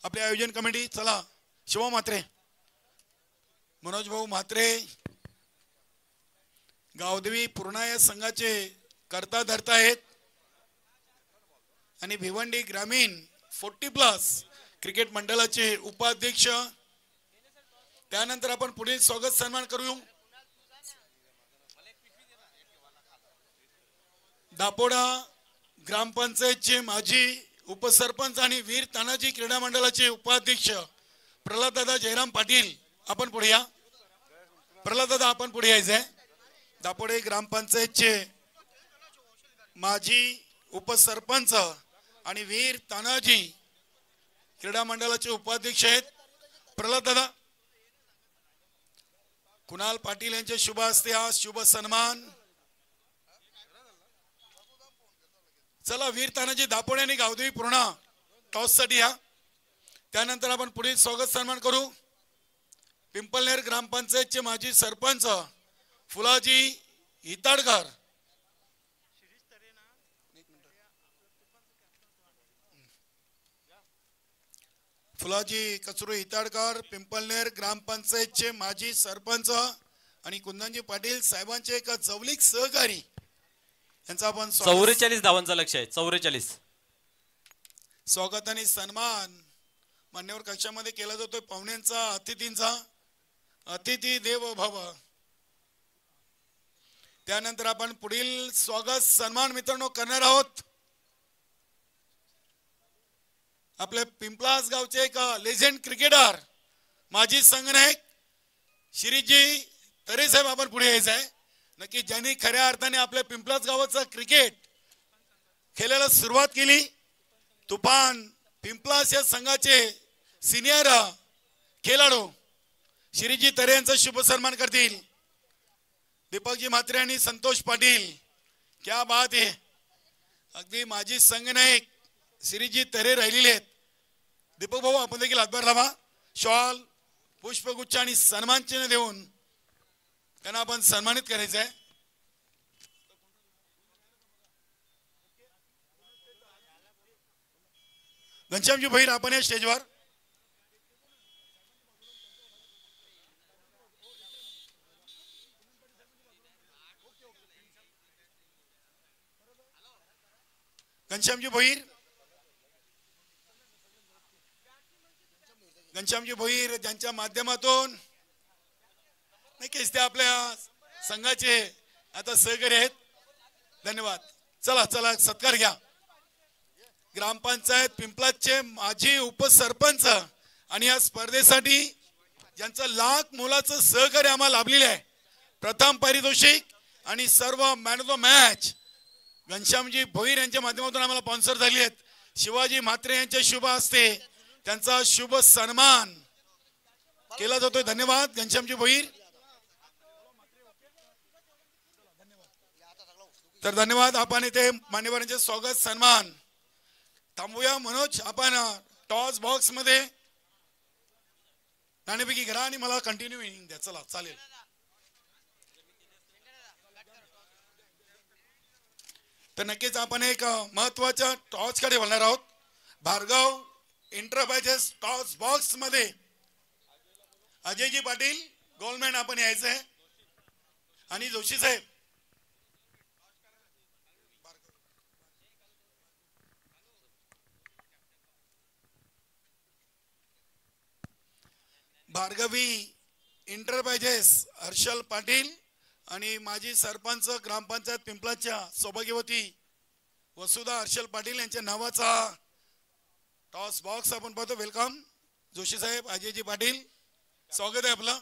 आपल्या आयोजन कमिटी. चला, शिवा म्हात्रे, मनोज भाऊ म्हात्रे गावदेवी पूर्णा या संघाचे करता धरता आहेत आणि भिवंडी ग्रामीण 40+ क्रिकेट मंडळाचे उपाध्यक्ष. त्यानंतर आपण पुढील स्वागत सन्मान करू. दापोडा ग्रामपंचायतचे माजी उपसरपंच आणि वीर तानाजी क्रीडा मंडळाचे उपाध्यक्ष प्रल्हाददादा जयराम पाटील आपण पुढे या. प्रल्हाददादा आपण पुढे यायचंय. दापोडे ग्रामपंचायतचे माजी उपसरपंच आणि वीर तानाजी क्रीडा मंडळाचे उपाध्यक्ष आहेत प्रल्हाददादा. कुणाल पाटील यांच्या शुभ हस्ते हा शुभ सन्मान. चला, वीर तानाजी दापोडे आणि गावदेवी पूर्णा टॉस साठी या. त्यानंतर आपण पुढील स्वागत सन्मान करू. पिंपलनेर ग्रामपंचायतचे माजी सरपंच फुलाजी हिताडकर. फुलाजी कचरू हिताडकर पिंपलनेर ग्रामपंचायतचे माजी सरपंच आणि कुंदनजी पाटील साहेबांचे एक जवळीक सहकारी यांचा आपण 44 धावांचा लक्ष आहे. 44 स्वागत आणि सन्मान मान्यवर कक्षामध्ये केला जातोय पाहुण्यांचा अतिथींचा. अतिथी देव भव. त्यानंतर आपण पुढील स्वागत सन्मान मित्रांनो करणार आहोत. आपल्या पिंपलास गावचे एक लेजेंड क्रिकेटर माजी संघनायक शिरीजी तरे साहेब आपण पुढे यायचं आहे. नक्की ज्यांनी खऱ्या अर्थाने आपल्या पिंपलास गावाचं क्रिकेट खेळायला सुरुवात केली. तुफान पिंपलास या संघाचे सिनियर खेळाडू श्रीजी तरे यांचा शुभ सन्मान करतील. दीपकजी म्हात्रे आणि संतोष पाटील, क्या बात आहे. अगदी माजी संघनायक श्रीजी तरे राहिलेले आहेत. दीपक भाऊ आपण देखील हातभार लावा. शॉल, पुष्पगुच्छ आणि सन्मान चिन्ह देऊन त्यांना आपण सन्मानित करायचं आहे. घनश्यामजी भैर आपण या स्टेजवर. घनश्यामजी भोईर, घनश्यामजी भोईर ज्यांच्या माध्यमातून नक्कीच ते आपल्या संघाचे आता सहकारी आहेत. धन्यवाद. चला चला सत्कार घ्या. ग्रामपंचायत पिंपलादचे माजी उपसरपंच आणि या स्पर्धेसाठी ज्यांचं लाख मोलाचं सहकार्य आम्हाला लाभलेलं आहे. प्रथम पारितोषिक आणि सर्व मॅन ऑफ द मॅच घनश्यामजी भोईर यांच्या माध्यमातून आम्हाला स्पॉन्सर झाले आहेत. शिवाजी म्हात्रे यांच्या शुभ हस्ते त्यांचा शुभ सन्मान केला जातोय. धन्यवाद घनश्यामजी भोईर. तर धन्यवाद. आपण इथे मान्यवरांचे स्वागत सन्मान थांबूया. मनोज आपण टॉस बॉक्स मध्ये नाणेफेकी करा आणि मला कंटिन्यू इनिंग द्या. चला चालेल. तर नक्कीच आपण एक महत्वाच्या टॉस कडे वळणार आहोत. भार्गव एंटरप्राइजेस टॉस बॉक्स मध्ये अजयजी पाटील गोल्डमॅन आपण यायचं आहे आणि जोशी साहेब. भार्गवी एंटरप्राइजेस हर्षल पाटील आणि माजी सरपंच ग्रामपंचायत पिंपलादच्या सौभाग्यवती वसुधा हर्षल पाटील यांच्या नावाचा टॉस बॉक्स आपण पाहतो. वेलकम जोशी साहेब, अजयजी पाटील, स्वागत आहे आपलं.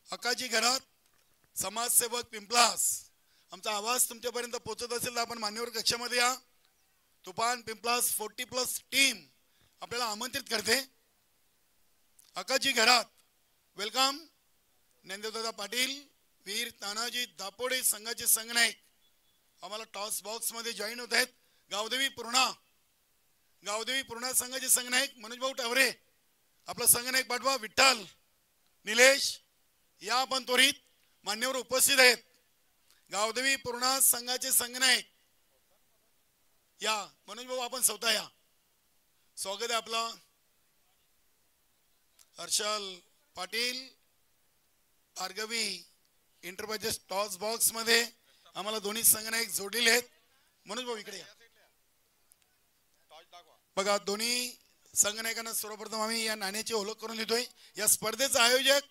अकाजी घरात समाजसेवक पिंपलास, आमचा आवाज तुमच्यापर्यंत पोहोचत असेल तर आपण मान्यवर कक्षामध्ये या. तुफान पिंपलास 40+ टीम आपल्याला आमंत्रित करते. अकाजी घरात वेलकम. ज्ञानदेवदादा पाटील, वीर तानाजी दापोडे संघाचे संघनायक आम्हाला टॉस बॉक्स मध्ये जॉईन होत आहेत. गावदेवी पूर्णा संघाचे संघनायक मनोज भाऊ टावरे, आपला संघनायक पाठवा. विठ्ठल, निलेश या आपण त्वरित मान्यवर उपस्थित आहेत. गावदेवी पूर्णा संघाचे संघनायक या. मनोज भाऊ आपण स्वतः या. स्वागत आहे आपलं. Harshal Patil, Bhargavi enterprises toss box मध्ये आम्हाला दोन्ही संघनायक जोडलेले आहेत. मनोज भाऊ इकडे या. बघा दोन्ही संघनायकांना सर्वप्रथम आम्ही या नाण्याची ओळख करून देतोय. या स्पर्धेचा आयोजक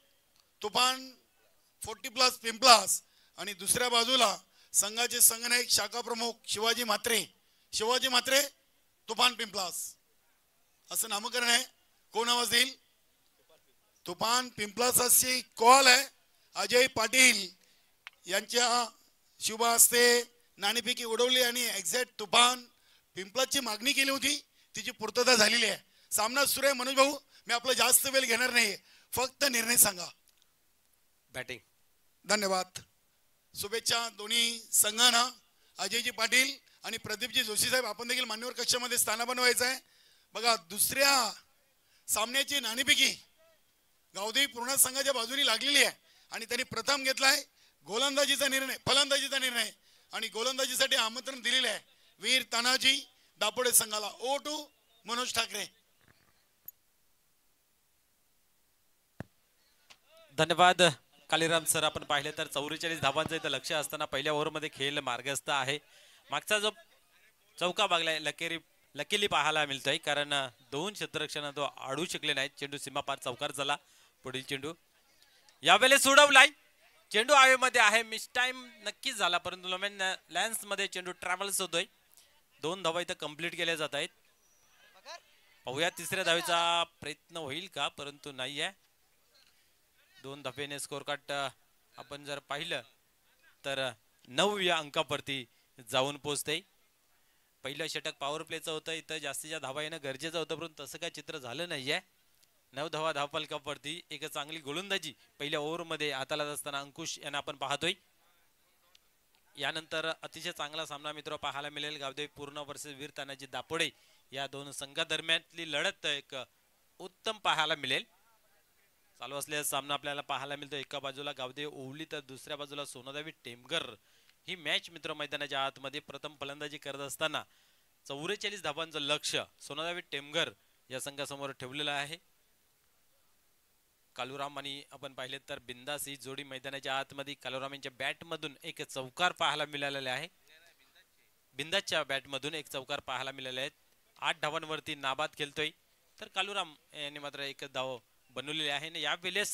तुफान 40+ पिंपलास आणि दुसऱ्या बाजूला संघाचे संघनायक शाखा प्रमुख शिवाजी म्हात्रे तुफान पिंपलास असं नामकरण आहे. कोण आवाज देईल? तुफान पिंपलास अशी कॉल आहे. अजय पाटील यांच्या शुभ हस्ते नाणेफेकी उडवली आणि एक्झॅक्ट तुफान पिंपलासची मागणी केली होती, तिची पूर्तता झालेली आहे. सामना सुरू आहे. मनोज भाऊ मी आपला जास्त वेळ घेणार नाही, फक्त निर्णय सांगा. बॅटिंग. धन्यवाद. शुभेच्छा दोन्ही संघांना. अजयजी पाटील आणि प्रदीपजी जोशी साहेब, आपण देखील मान्यवर कक्षामध्ये स्थान बनवायचं आहे. बघा, दुसऱ्या सामन्याची नाणेफेकी गावदेवी पूर्ण संघाच्या बाजूने लागलेली आहे आणि त्यांनी प्रथम घेतलाय गोलंदाजीचा निर्णय, फलंदाजीचा निर्णय, आणि गोलंदाजीसाठी आमंत्रण दिलेले आहे वीर तानाजी दापोडे संघाला. ओ टू मनोज ठाकरे. धन्यवाद कालीराम सर. आपण पाहिले तर 44 धावांचं इथं लक्ष असताना पहिल्या ओव्हरमध्ये खेळ मार्गस्थ आहे. मागचा जो चौका बागलाय लकीली पाहायला मिळतोय, कारण दोन क्षेत्ररक्षण तो आडू शकले नाहीत. चेंडू सीमापार चौकार झाला. पुढील चेंडू यावेळेस सोडवलाय. चेंडू हवेमध्ये आहे. मिस टाइम नक्कीच झाला, परंतु लॅन्स मध्ये चेंडू ट्रॅव्हल्स होतोय. 2 धावा इथं कंप्लीट केल्या जात आहेत. पाहूया तिसऱ्या धावेचा प्रयत्न होईल का, परंतु नाही आहे. 2 धावेने स्कोर कार्ड आपण जर पाहिलं तर 9 या अंकावरती जाऊन पोहोचते. पहिलं षटक पॉवर प्लेचं होतं, इथं जास्तीच्या धावा येणं गरजेचं होतं, परंतु तसं काय चित्र झालं नाहीये. 9 धावा धावफलकावरती एक चांगली गोलंदाजी पहिल्या ओव्हरमध्ये हाताला असताना अंकुश यांना आपण पाहतोय. यानंतर अतिशय चांगला सामना मित्र पाहायला मिळेल. गावदेवी पूर्ण वर्सेस वीर तानाजी दापोडे या दोन संघादरम्यानली लढत एक उत्तम पाहायला मिळेल. चालू असलेला सामना आपल्याला पाहायला मिळतो. एका बाजूला गावदेवी ओवली तर दुसऱ्या बाजूला सोनादेवी टेमघर. ही मॅच मित्र मैदानाच्या आतमध्ये प्रथम फलंदाजी करत असताना 44 धावांचं लक्ष सोनादेवी टेमघर या संघासमोर ठेवलेलं आहे. कालुराम आणि आपण पाहिले तर बिंदास ही जोडी मैदानाच्या आतमध्ये कालुराम यांच्या बॅट मधून एक चौकार पाहायला मिळालेला आहे. बिंदासच्या बॅट मधून एक चौकार पाहायला मिळाले आहेत. 8 धावांवरती नाबाद खेळतोय, तर कालुराम यांनी मात्र एक धाव बनवलेली आहे. आणि यावेळेस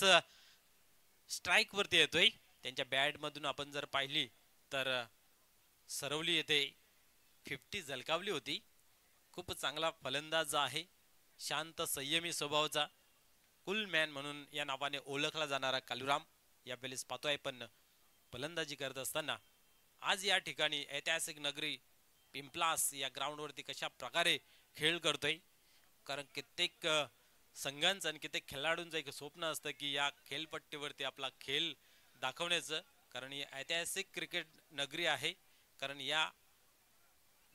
स्ट्राईक वरती येतोय. त्यांच्या बॅट मधून आपण जर पाहिली तर सरवली येथे 50 झलकावली होती. खूप चांगला फलंदाज आहे. शांत संयमी स्वभावाचा कुल मॅन म्हणून या नावाने ओळखला जाणारा कालुराम यावेळेस पाहतोय. पण फलंदाजी करत असताना आज या ठिकाणी ऐतिहासिक नगरी पिंपलास या ग्राउंड वरती कशा प्रकारे खेळ करतोय, कारण कित्येक संघांचं आणि कित्येक खेळाडूंचं एक स्वप्न असतं की या खेळपट्टीवरती आपला खेळ दाखवण्याचं, कारण ही ऐतिहासिक क्रिकेट नगरी आहे. कारण या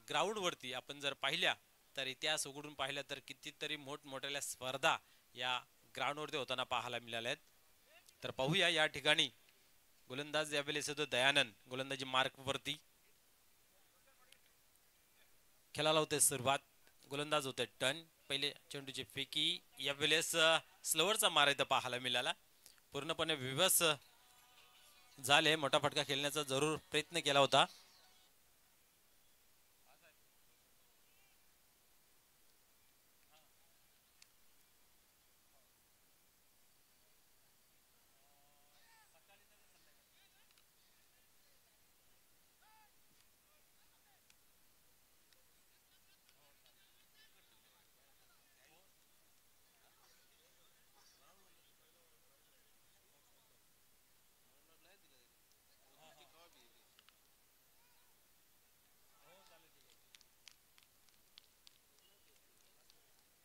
ग्राउंड वरती आपण जर पाहिल्या तर इतिहास उघडून पाहिला तर कितीतरी मोठमोठ्या स्पर्धा या ग्राउंड वरती होताना पाहायला मिळाल्या आहेत. तर पाहूया या ठिकाणी गोलंदाज यावेळेस येतो दयानंद. गोलंदाजी मार्क वरती खेळायला होते सुरुवात. गोलंदाज होते टन. पहिले चेंडूची फेकी यावेळेस स्लोवरचा मारा इथं पाहायला मिळाला. पूर्णपणे विवश झाले. मोठा फटका खेळण्याचा जरूर प्रयत्न केला होता.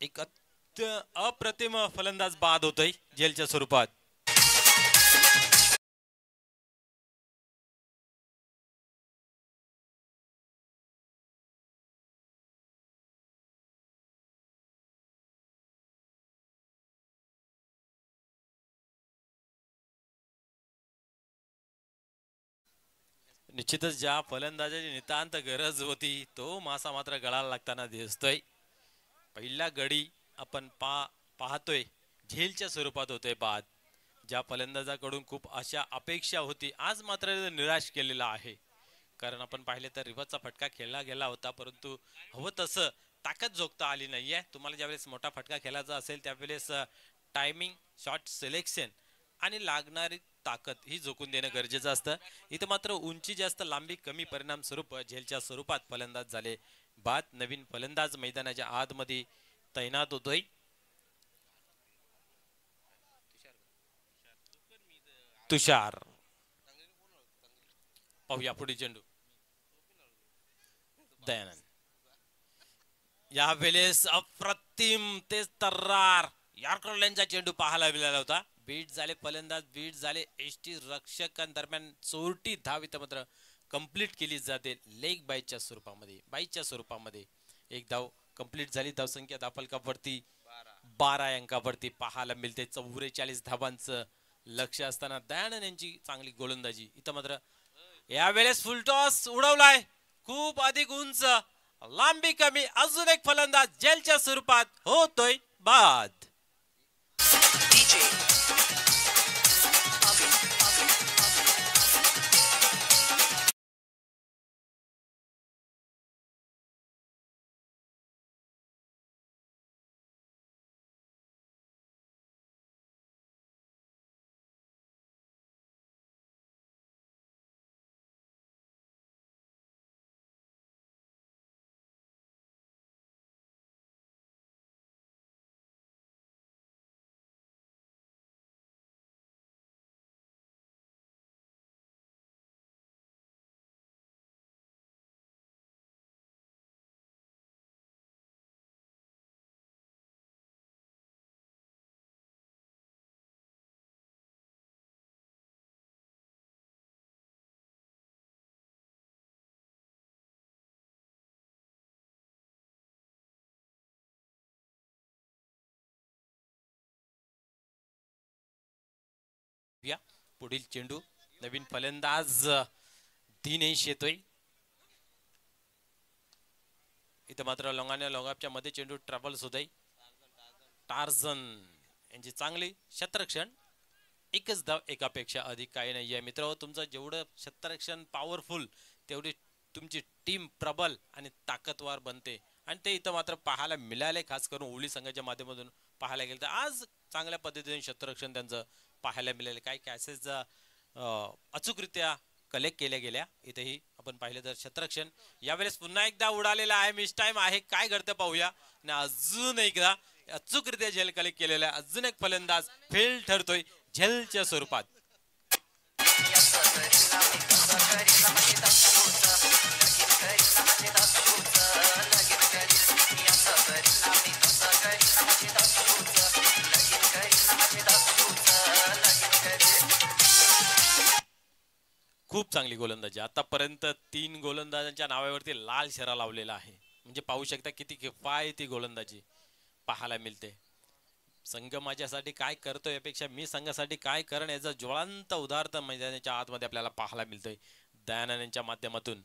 एक अप्रतिम फलंदाज बाद होतोय जेलच्या स्वरूपात. निश्चितच ज्या फलंदाजाची नितांत गरज होती तो मासा मात्र गळाला लागताना दिसतोय. पहिला गडी आपण पाहतोय झेलच्या स्वरूपात होतोय बाद. ज्या फलंदाजाकडून खूप अशा अपेक्षा होती आज मात्र निराश केलेला आहे. कारण आपण पाहिले तर रिव्हर्सचा फटका खेळला गेला होता, परंतु हवं तसं ताकद जोखता आली नाहीये. तुम्हाला ज्यावेळेस मोठा फटका खेळायचा असेल त्यावेळेस टायमिंग, शॉट सिलेक्शन आणि लागणारी ताकद ही झोकून देणं गरजेचं असतं. इथं मात्र उंची जास्त, लांबी कमी, परिणाम स्वरूप झेलच्या स्वरूपात फलंदाज झाले बाद. नवीन फलंदाज मैदानाच्या आतमध्ये तैनात होतोय. तुषार. पाहूया पुढे चेंडू. दयानंद. यावेळेस अप्रतिम तेज तर्रार यॉर्कर लाईनचा चेंडू पाहायला मिळाला होता. बीट झाले फलंदाज, बीट झाले एसटी रक्षकांदरम्यान चोरटी धाव इथं मात्र कंप्लीट केली जाते लेग बाईच्या स्वरूपामध्ये. एक धाव कंप्लीट झाली. धावसंख्या धावफलकावरती 12 अंकावरती पाहायला मिळते. 44 धावांचं लक्ष असताना दयानंद यांची चांगली गोलंदाजी इथं मात्र यावेळेस फुलटॉस उडवलाय खूप अधिक उंच, लांबी कमी, अजून एक फलंदाज जेलच्या स्वरूपात होतोय बाद. पुढील चेंडू नवीन फलंदाज दिनेश येतोय. इथं मात्र लोंगापच्या मध्ये चेंडू ट्रॅव्हल्स होतोय. टार्झन यांची चांगली क्षेत्ररक्षण, एकच धाव एकापेक्षा अधिक काही नाहीये मित्र. तुमचं जेवढं क्षेत्ररक्षण पॉवरफुल तेवढी तुमची टीम प्रबल आणि ताकदवार बनते आणि ते इथं मात्र पाहायला मिळाले. खास करून ओली संघाच्या माध्यमातून पाहायला गेलं तर आज चांगल्या पद्धतीने क्षेत्ररक्षण त्यांचं पाहायला मिळाले. काही कॅसेस अचूकरित्या कलेक्ट केल्या गेल्या. इथेही आपण पाहिलं तर क्षेत्ररक्षण यावेळेस पुन्हा एकदा उडालेला आहे. मिस टाइम आहे, काय घडतं पाहूया. आणि अजून एकदा अचूकरित्या झेल कलेक्ट केलेला आहे. अजून एक फलंदाज फेल ठरतोय झेलच्या स्वरूपात. खूप चांगली गोलंदाजी. आतापर्यंत 3 गोलंदाजांच्या नावावरती लाल शेरा लावलेला आहे. म्हणजे पाहू शकता किती किफायती गोलंदाजी पाहायला मिळते. संघ माझ्यासाठी काय करतोय यापेक्षा मी संघासाठी काय करण याचा ज्वलंत उदाहरण मैदानाच्या आतमध्ये आपल्याला पाहायला मिळतोय. दयानंद यांच्या माध्यमातून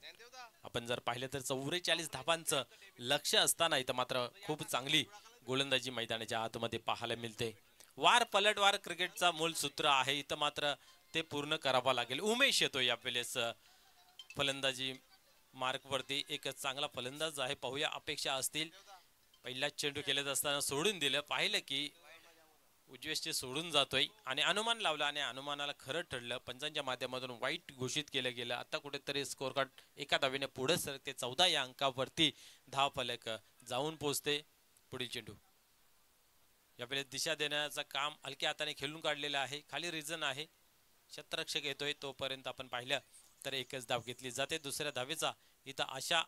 आपण जर पाहिलं तर 44 धावांचं लक्ष असताना इथं मात्र खूप चांगली गोलंदाजी मैदानाच्या आतमध्ये पाहायला मिळते. वार पलटवार क्रिकेटचा मूल सूत्र आहे. इथं मात्र ते पूर्ण करावं लागेल. उमेश येतो यावेळेस फलंदाजी मार्कवरती. एक चांगला फलंदाज आहे, पाहूया अपेक्षा असतील. पहिलाच चेंडू केलेत असताना सोडून दिलं, पाहिलं की उजवेशचे सोडून जातोय आणि अनुमान लावला आणि अनुमानाला खरं ठरलं. पंचांच्या माध्यमातून वाईट घोषित केलं गेलं. आता कुठेतरी स्कोर कार्ड एका धावेने पुढे सरकते. 14 या अंकावरती धाव फलक जाऊन पोहोचते. पुढील चेंडू यावेळेस दिशा देण्याचं काम हलक्या हाताने खेळून काढलेलं आहे. खाली रिझन आहे, क्षेत्ररक्षक येतोय तोपर्यंत आपण पाहिलं तर एकच धाव घेतली जाते. दुसऱ्या धावेचा इथं आशा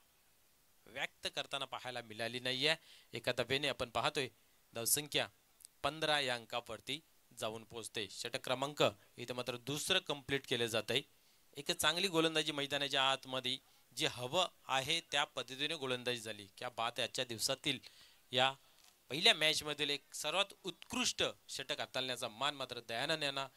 व्यक्त करताना पाहायला मिळाली नाहीये. एका धावेने आपण पाहतोय धावसंख्या 15 या अंकावरती जाऊन पोहोचते. षटक क्रमांक इथं मात्र दुसरं कंप्लीट केलं जात आहे. एक चांगली गोलंदाजी मैदानाच्या आतमध्ये जे हवं आहे त्या पद्धतीने गोलंदाजी झाली. क्या बात आहे. आजच्या दिवसातील या पहिल्या मॅच मधील एक सर्वात उत्कृष्ट षटक हाताळण्याचा मान मात्र दयानंद यांना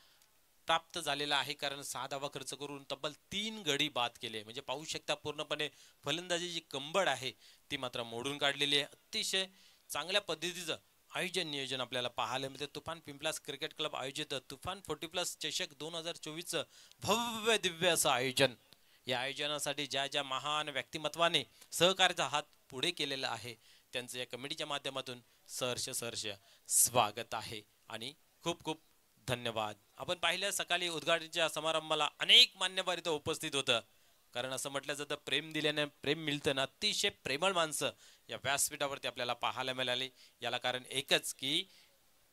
प्राप्त झालेला आहे. कारण 6 धावा खर्च करून तब्बल 3 गडी बाद केले. म्हणजे पाहू शकता पूर्णपणे फलंदाजी जी कंबड आहे ती मात्र मोडून काढलेली आहे. अतिशय चांगल्या पद्धतीचं आयोजन नियोजन आपल्याला पाहायला मिळते. तुफान पिंपलास क्रिकेट क्लब आयोजित तुफान 40+ चषक 2024 भव्य दिव्य असं आयोजन. या आयोजनासाठी ज्या ज्या महान व्यक्तिमत्वाने सहकार्याचा हात पुढे केलेला आहे त्यांचं या कमिटीच्या माध्यमातून सहर्ष स्वागत आहे आणि खूप खूप धन्यवाद. आपण पाहिलं सकाळी उद्घाटनाच्या समारंभाला अनेक मान्यवर इथं उपस्थित होतं. कारण असं म्हटलं जातं प्रेम दिल्याने प्रेम मिळतं ना. अतिशय प्रेमळ माणसं या व्यासपीठावरती आपल्याला पाहायला मिळाली. याला कारण एकच की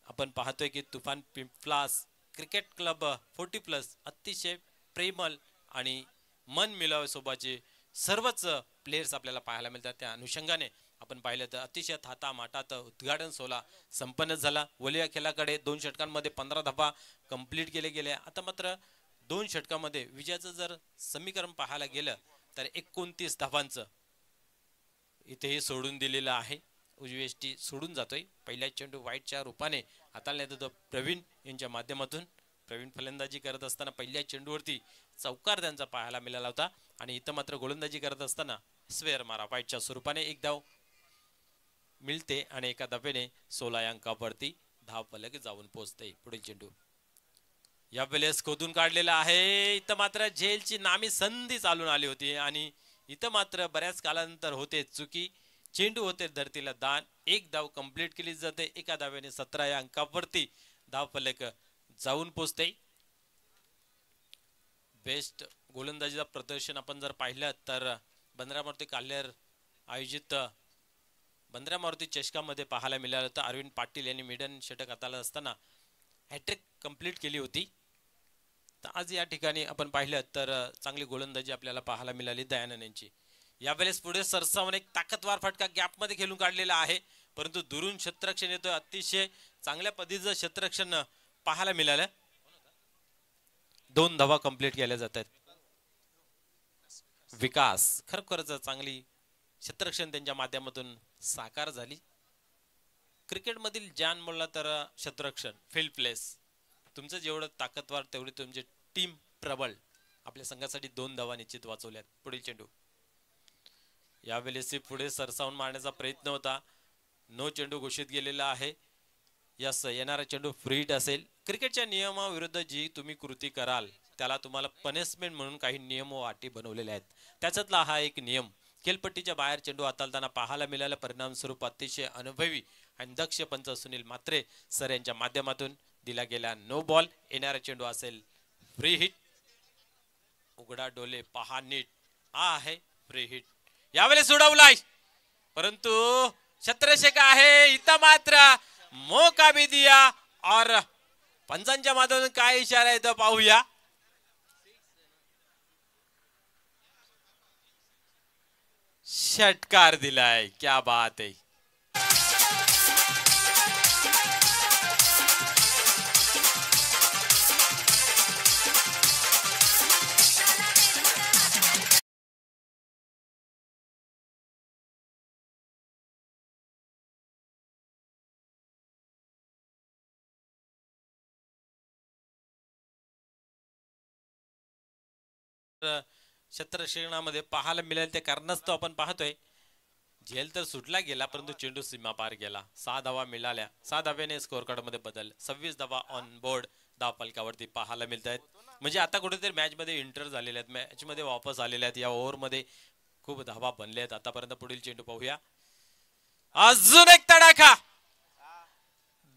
आपण पाहतोय की तुफान पिंपलास क्रिकेट क्लब 40+ अतिशय प्रेमळ आणि मन मिळावे स्वभावाचे सर्वच प्लेयर्स आपल्याला पाहायला मिळतात. त्या अनुषंगाने आपण पाहिलं तर अतिशय थाटा माटात उद्घाटन सोहळा संपन्न झाला. वलिया खेळाकडे 2 षटकांमध्ये 15 धावा कंप्लीट केले गेले. आता मात्र 2 षटकामध्ये विजयाचं जर समीकरण पाहायला गेलं तर 29 धावांचं इथेही सोडून दिलेलं आहे. उजवेष्टी सोडून जातोय. पहिल्या चेंडू वाईटच्या रूपाने हाताळण्यात येतो प्रवीण यांच्या माध्यमातून. प्रवीण फलंदाजी करत असताना पहिल्या चेंडूवरती चौकार त्यांचा पाहायला मिळाला होता आणि इथं मात्र गोलंदाजी करत असताना स्वेअर मारा वाईटच्या स्वरूपाने एक धाव मिळते आणि एका धावेने 16 अंकावरती धाव फलक जाऊन पोहोचते. पुढील चेंडू या वेळेस खोदून काढलेला आहे. इथं मात्र झेलची नामी संधी चालून आली होती आणि इथं मात्र बऱ्याच कालानंतर होते चुकी. चेंडू होते धरतीला दान. एक धाव कंप्लीट केली जाते. एका धावेने 17 या अंकावरती धाव फलक जाऊन पोचते. बेस्ट गोलंदाजीचा प्रदर्शन आपण जर पाहिलं तर बंद्रा मारुती काल्हेर आयोजित बंद्रा मारुती चषकामध्ये पाहायला मिळालं तर अरविंद पाटील यांनी मिडन षटक हाताळत असताना हॅट्रिक कंप्लीट केली होती. तर आज या ठिकाणी आपण पाहिलं तर चांगली गोलंदाजी आपल्याला पाहायला मिळाली दयानंद यांची. यावेळेस पुढे सरसावून एक ताकदवार फटका गॅपमध्ये खेळून काढलेला आहे परंतु दुरून क्षेत्ररक्षण येतोय. अतिशय चांगल्या पद्धतीचं क्षेत्ररक्षण पाहायला मिळालं. 2 धावा कंप्लीट केल्या जातात. विकास खरोखरच चांगली क्षेत्ररक्षण त्यांच्या माध्यमातून साकार झाली. क्रिकेटमधील जान म्हणला तर क्षेत्ररक्षण फील्ड प्लेस तुमचं जेवढं ताकदवार तेवढी तुमची टीम प्रबळ. आपल्या संघासाठी 2 धावा निश्चित वाचवल्यात. पुढील चेंडू यावेळेस पुढे सरसावून मारण्याचा प्रयत्न होता. नो चेंडू घोषित केलेला आहे. यस येणारा चेंडू फ्री हिट असेल. क्रिकेटच्या नियमाविरुद्ध जी तुम्ही कृती कराल त्याला तुम्हाला पनिशमेंट म्हणून काही नियम व अटी बनवलेले आहेत. त्याच्यातला हा एक नियम. खेळपट्टीच्या बाहेर चेंडू हाताळताना पाहायला मिळाला. परिणाम स्वरूप अतिशय अनुभवी आणि दक्ष पंच सुनील म्हात्रे सर यांच्या माध्यमातून दिला गेला नो बॉल. येणारा चेंडू असेल फ्री हिट. उघडा डोले पहा नीट. हा आहे फ्री हिट. यावेळेस सोडवलाय परंतु छत्रशेख आहे. इथं मात्र मौका भी दिया और पंचांच्या माध्यमातून काय इशारा येतो पाहूया. षटकार दिलाय. क्या बात है. क्षेत्ररक्षणामध्ये पाहायला मिळेल त्या कारणास्तव आपण पाहतोय झेल तर सुटला गेला परंतु चेंडू सीमा पार गेला. 6 धावा मिळाल्या. 6 धाव्याने स्कोअर कार्ड मध्ये बदल. 26 धावा ऑन बोर्ड धाव फलकावरती पाहायला मिळत आहेत. म्हणजे आता कुठेतरी मॅच मध्ये इंटर झालेले आहेत. मॅच मध्ये वापस आलेले आहेत. या ओव्हर मध्ये खूप धावा बनले आहेत आतापर्यंत. पुढील चेंडू पाहूया. अजून एक तडाखा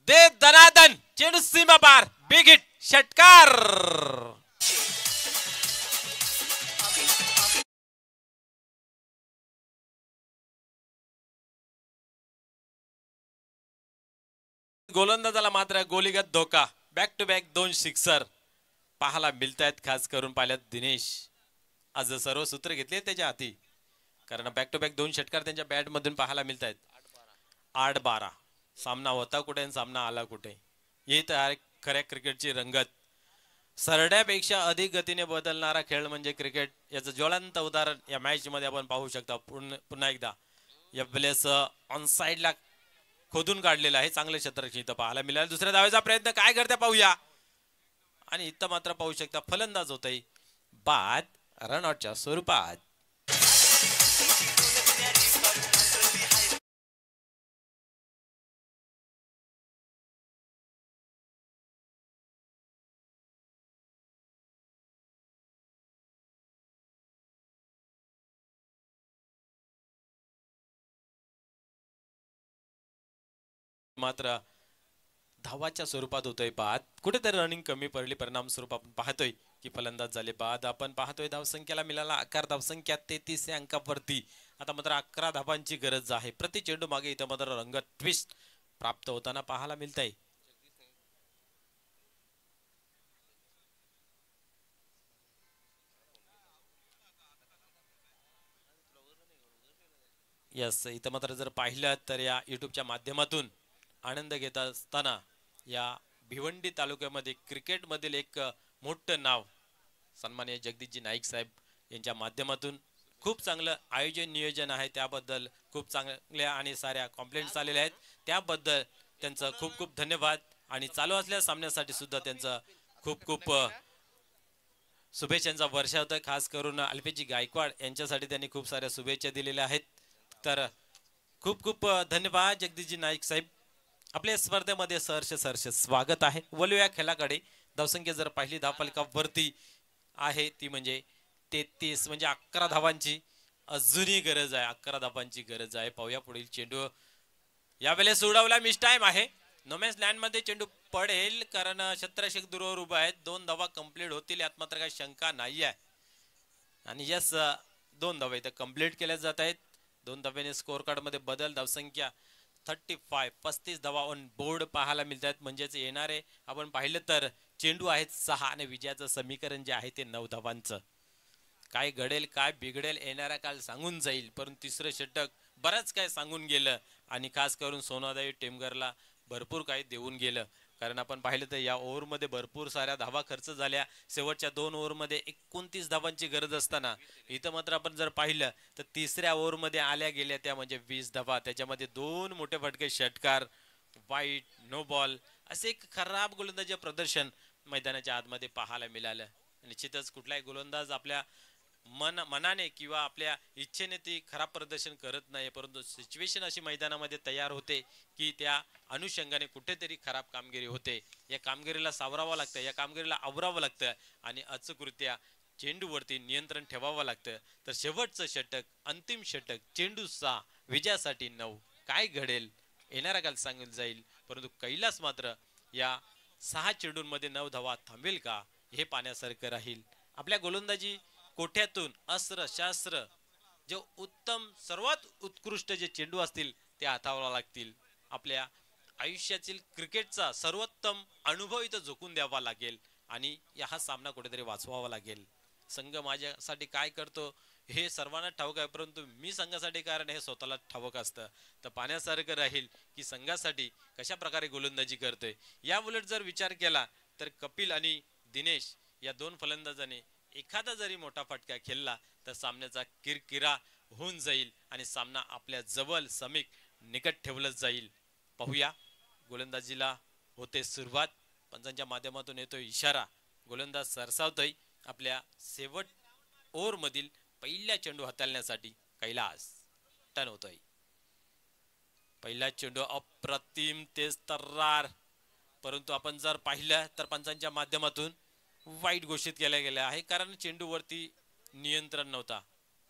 दे दनादन. चेंडू सीमा पार. Big hit. षटकार. गोलंदाजाला मात्र गोलीगत धोका. बॅक टू बॅक 2 सिक्सर पाहायला मिळत आहेत. खास करून पाहिल्यात दिनेश आज सर्व सूत्र घेतले त्याच्या हाती कारण बॅक टू बॅक 2 षटकार त्यांच्या बॅट मधून पाहायला मिळत आहेत. 8-12 सामना होता कुठे आणि सामना आला कुठे. येत आहे खऱ्या क्रिकेटची रंगत. सरड्यापेक्षा अधिक गतीने बदलणारा खेळ म्हणजे क्रिकेट. याचं ज्वलंत उदाहरण या मॅच मध्ये आपण पाहू शकता. पुन्हा एकदा या वेळेस ऑन साइडला खोदून काढलेला आहे. चांगले क्षेत्ररक्षण इथं पाहायला मिळालं. दुसऱ्या धावेचा प्रयत्न काय करते पाहूया. आणि इथं मात्र पाहू शकता फलंदाज होतय बाद रनआउटच्या स्वरूपात. मात्र धावाच्या स्वरूपात होतोय बाद. कुठेतरी रनिंग कमी पडली. परिणाम स्वरूप आपण पाहतोय की फलंदाज झाले बाद. आपण पाहतोय धावसंख्येला मिळाला आकार. धावसंख्या 33 या अंकावरती. आता मात्र 11 धावांची गरज आहे. प्रति चेंडू मागे इथं मात्र रंगत ट्विस्ट प्राप्त होताना पाहायला मिळत आहे. यस, इथं मात्र जर पाहिलं तर या युट्यूबच्या माध्यमातून आनंद घेत असताना या भिवंडी तालुक्यामध्ये क्रिकेटमधील एक मोठं नाव सन्माननीय जगदीशजी नाईक साहेब यांच्या माध्यमातून खूप चांगलं आयोजन नियोजन आहे, त्याबद्दल खूप चांगल्या आणि साऱ्या कॉम्प्लेंट्स आलेल्या आहेत, त्याबद्दल त्यांचं खूप खूप धन्यवाद. आणि चालू असलेल्या सामन्यासाठी सुद्धा त्यांचं खूप खूप शुभेच्छांचा वर्षा होता. खास करून अल्पेजी गायकवाड यांच्यासाठी त्यांनी खूप साऱ्या शुभेच्छा दिलेल्या आहेत. तर खूप खूप धन्यवाद जगदीशजी नाईक साहेब. आपल्या स्पर्धेमध्ये सहर्ष स्वागत आहे. वलूया खेळाकडे धावसंख्या जर पाहिली धावफलकावरती आहे ती म्हणजे 33, म्हणजे 11 धावांची अजूनही गरज आहे, 11 धावांची गरज आहे. पाहूया पुढील चेंडू यावेळेस उडवला, मिस टाइम आहे. नोमॅन्स लँड मध्ये चेंडू पडेल कारण क्षेत्ररक्षक दूरवर उभा आहेत. 2 धावा कंप्लीट होतील यात मात्र काही शंका नाही आहे. आणि यस 2 धावा इथे कंप्लीट केल्या जात आहेत. 2 धाव्याने स्कोअर कार्ड मध्ये बदल. धावसंख्या 35 धावा ऑन बोर्ड पाहायला मिळतात. म्हणजेच येणारे आपण पाहिलं तर चेंडू आहेत 6 आणि विजयाचं समीकरण जे आहे ते 9 धावांचं. काय घडेल काय बिघडेल येणारा काल सांगून जाईल, परंतु तिसरं षटक बरंच काय सांगून गेलं आणि खास करून सोनादाई टेमगरला भरपूर काही देऊन गेलं. कारण आपण पाहिलं तर या ओव्हरमध्ये भरपूर साऱ्या धावा खर्च झाल्या. शेवटच्या 2 ओव्हरमध्ये 29 धावांची गरज असताना इथं मात्र आपण जर पाहिलं तर तिसऱ्या ओव्हरमध्ये आल्या गेल्या त्या म्हणजे 20 धावा. त्याच्यामध्ये 2 मोठे फटके, षटकार, वाईट, नो बॉल असे एक खराब गोलंदाजी प्रदर्शन मैदानाच्या आतमध्ये पाहायला मिळालं. निश्चितच कुठलाही गोलंदाज आपल्या मनाने किंवा आपल्या इच्छेने ती खराब प्रदर्शन करत नाही, परंतु सिच्युएशन अशी मैदानामध्ये तयार होते की त्या अनुषंगाने कुठेतरी खराब कामगिरी होते. या कामगिरीला सावरावं लागतं, या कामगिरीला आवरावं लागतं आणि अचूकरित्या चेंडूवरती नियंत्रण ठेवावं लागतं. तर शेवटचं षटक, अंतिम षटक, चेंडू 6 विजयासाठी 9, काय घडेल येणारा काल सांगून जाईल. परंतु कैलास मात्र या 6 चेंडूंमध्ये 9 धावा थांबेल का हे पाहण्यासारखं राहील. आपल्या गोलंदाजी कोठ्यातून अस्त्र शास्त्र जे उत्तम सर्वात उत्कृष्ट जे चेंडू असतील ते हाताळावे लागतील. आपल्या आयुष्यातील क्रिकेटचा सर्वोत्तम अनुभव इथं झोकून द्यावा लागेल आणि हा सामना कुठेतरी वाचवावा लागेल. संघ माझ्यासाठी काय करतो हे सर्वांना ठाऊक आहे, परंतु मी संघासाठी कारण हे स्वतःला ठाऊक असतं. तर पाहण्यासारखं राहील की संघासाठी कशा प्रकारे गोलंदाजी करतोय. या उलट जर विचार केला तर कपिल आणि दिनेश या 2 फलंदाजांनी एखादा जरी मोठा फटका खेळला तर सामन्याचा किरकिरा होऊन जाईल आणि सामना आपल्या जवळ समीप निकट ठेवलं जाईल. पाहूया गोलंदाजीला होते सुरुवात. पंचांच्या माध्यमातून येतो इशारा. गोलंदाज सरसावतोय आपल्या शेवट ओव्हर मधील पहिला चेंडू हाताळण्यासाठी. कैलास टर्न होतोय. पहिला चेंडू अप्रतिम तेज तर्रार, परंतु आपण जर पाहिलं तर पंचांच्या माध्यमातून वाईट घोषित केल्या गेल्या आहे कारण चेंडूवरती नियंत्रण नव्हता.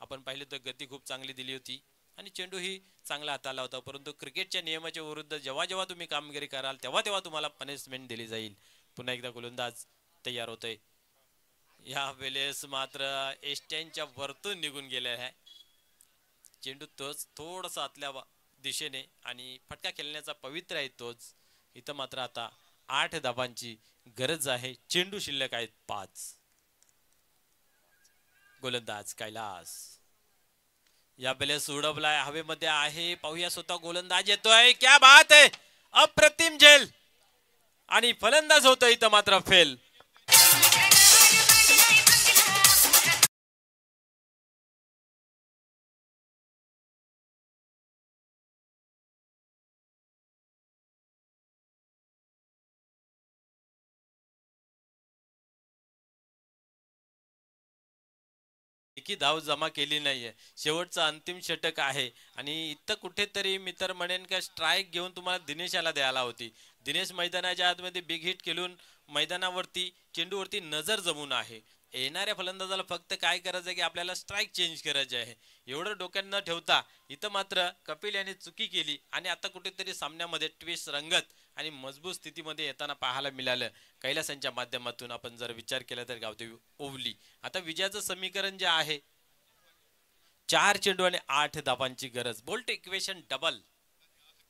आपण पाहिलं तर गती खूप चांगली दिली होती आणि चेंडू ही चांगला हाताळला होता, परंतु क्रिकेटच्या नियमाच्या विरुद्ध जेव्हा जेव्हा तुम्ही कामगिरी कराल तेव्हा तेव्हा तुम्हाला पनिशमेंट दिली जाईल. पुन्हा एकदा गोलंदाज तयार होतोय. या वेळेस मात्र एस्टॅनच्या वरतून निघून गेले आहे चेंडू. तोच थोडस आतल्या दिशेने आणि फटका खेळण्याचा पवित्र आहे तोच. इथं मात्र आता 8 धाबांची गरज आहे. चेंडू शिल्लक आहेत 5. गोलंदाज कैलास या वेळेस उडवलाय, हवेमध्ये आहे. पाहूया स्वतः गोलंदाज येतोय. क्या बात आहे, अप्रतिम झेल आणि फलंदाज होतोय इथं मात्र फेल. की धाव जमा केली नाहीये. शेवटचं अंतिम षटक आहे आणि इथं कुठेतरी मी तर म्हणेन का स्ट्राईक घेऊन तुम्हाला दिनेशाला द्यायला होती. दिनेश मैदानाच्या आतमध्ये बिग हिट खेळून मैदानावरती चेंडूवरती नजर जमून आहे. येणाऱ्या फलंदाजाला फक्त काय करायचं आहे की आपल्याला स्ट्राईक चेंज करायचे आहे. एवढं डोक्यात न ठेवता इथं मात्र कपिल यांनी चुकी केली आणि आता कुठेतरी सामन्यामध्ये ट्विस्ट रंगत आणि मजबूत स्थितीमध्ये येताना पाहायला मिळालं. कैलासांच्या माध्यमातून आपण जर विचार केला तर गावदेवी ओवली. आता विजयाचं समीकरण जे आहे 4 चेंडू आणि 8 धाबांची गरज. बोल्ट इक्वेशन डबल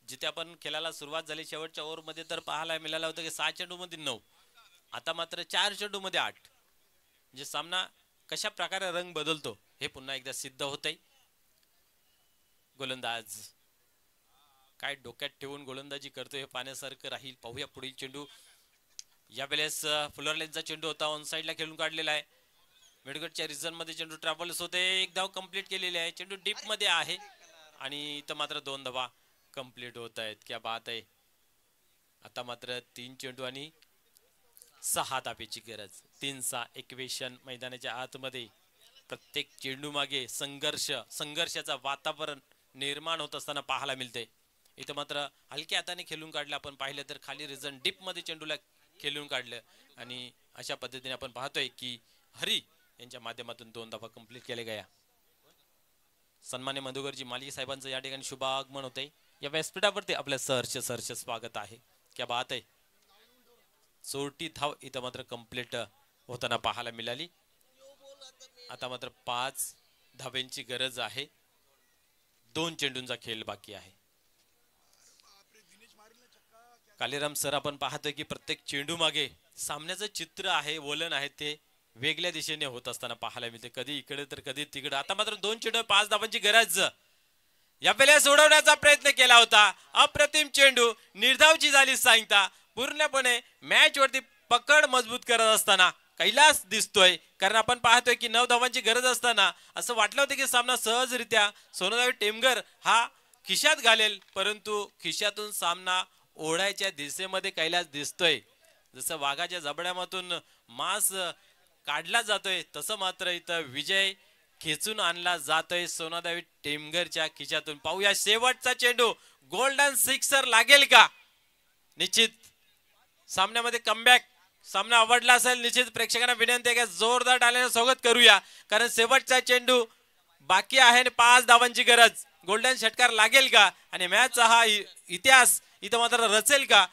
जिथे आपण खेळायला सुरुवात झाली शेवटच्या ओव्हर मध्ये तर पाहायला मिळालं होतं की 6 चेंडू मध्ये 9, आता मात्र 4 चेंडू मध्ये 8. म्हणजे सामना कशा प्रकारे रंग बदलतो हे पुन्हा एकदा सिद्ध होतंय. गोलंदाज काय डोक्यात ठेवून गोलंदाजी करतोय हे पाण्यासारखं राहील. पाहूया पुढील चेंडू. यावेळेस फुलरलेनचा चेंडू होता, ऑन साइडला खेळून काढलेला आहे. मिडगटच्या रिझन मध्ये चेंडू ट्रॅव्हल्स होते. एक धाव कंप्लीट केलेली आहे. चेंडू डीप मध्ये आहे आणि इथं मात्र 2 धावा कंप्लीट होत आहेत. क्या बात आहे. आता मात्र 3 चेंडू आणि 6 धाब्याची गरज. 3-6 इक्वेशन मैदानाच्या आतमध्ये. प्रत्येक चेंडू मागे संघर्षाचा वातावरण निर्माण होत असताना पाहायला मिळते. इथं मात्र हलक्या हाताने खेळून काढलं. आपण पाहिलं तर खाली रिझन डीप मध्ये चेंडूला खेळून काढलं आणि अशा पद्धतीने आपण पाहतोय की हरी यांच्या माध्यमातून 2 धावा कंप्लीट केले गया. सन्मान्य मधुकरजी माली साहेबांचं या ठिकाणी शुभ आगमन होते. या व्यासपीठावरती आपलं सहर्ष स्वागत आहे. क्या बात आहे. 40 धाव इथं मात्र कंप्लीट होताना पाहायला मिळाली. आता मात्र 5 धाब्यांची गरज आहे. 2 चेंडूंचा खेळ बाकी आहे. कालीराम सर, आपण पाहतोय की प्रत्येक चेंडू मागे सामन्याचं चित्र आहे, वलन आहे, ते वेगळ्या दिशेने होत असताना पाहायला मिळते. कधी इकडे तर कधी तिकडे. आता मात्र 2 चेंडू 5 धावांची गरज. या पहिल्या सोडवण्याचा प्रयत्न केला होता. अप्रतिम चेंडू, निर्धावची झाली सांगता. पूर्णपणे मॅच वरती पकड मजबूत करत असताना कैलास दिसतोय. कारण आपण पाहतोय की 9 धावांची गरज असताना असं वाटलं होतं की सामना सहजरित्या सोनादावी टेमगर हा खिशात घालेल, परंतु खिशातून सामना ओढायच्या दिशेमध्ये कैलास दिसतोय. जसं वाघाच्या जबड्यामधून मांस काढला जातोय तसं मात्र इथं विजय खेचून आणला जातोय सोनादावी टेमगरच्या खिशातून. पाहूया शेवटचा चेंडू. गोल्डन सिक्सर लागेल का? निश्चित सामन्यामध्ये कमबॅक. सामना आवडला असेल निश्चित प्रेक्षकांना विनंती आहे की जोरदार टाळ्याने स्वागत करूया. कारण शेवटचा चेंडू बाकी आहे आणि 5 धावांची गरज. गोल्डन षटकार लागेल का आणि मॅचचा हा इतिहास इथं मात्र रचेल का?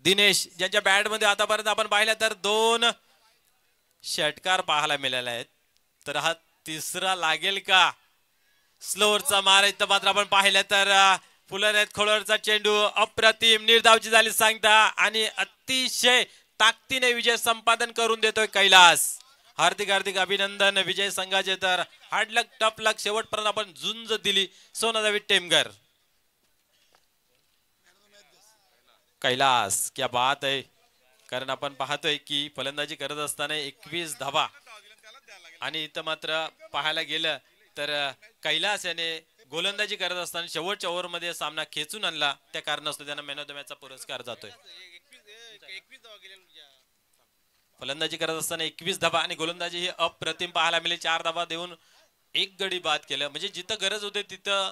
दिनेश ज्यांच्या बॅट मध्ये आतापर्यंत आपण पाहिलं तर 2 षटकार पाहायला मिळाले आहेत. तर हा 3रा लागेल का? स्लोअरचा मार इथं मात्र आपण पाहिलं तर फुलर आहेत. खोळवरचा चेंडू अप्रतिम, निर्धावची झाली सांगता आणि अतिशय ताकदीने विजय संपादन करून देतोय कैलास. हार्दिक हार्दिक अभिनंदन विजय संघाचे. तर हार्ड लक टफ लक शेवटपर्यंत आपण झुंज दिली सोनादावी टेमगर. कैलास क्या बात आहे. कारण आपण पाहतोय की फलंदाजी करत असताना 21 धावा आणि इथं मात्र पाहायला गेलं तर कैलास याने गोलंदाजी करत असताना शेवटच्या ओव्हर मध्ये सामना खेचून आणला. त्या कारणास्तव त्यांना मॅन ऑफ द मॅचचा पुरस्कार जातोय. फलंदाजी करत असताना 21 धावा आणि गोलंदाजी ही अप्रतिम पाहायला मिळेल. 4 धावा देऊन 1 गडी बाद केलं. म्हणजे जिथं गरज होते तिथं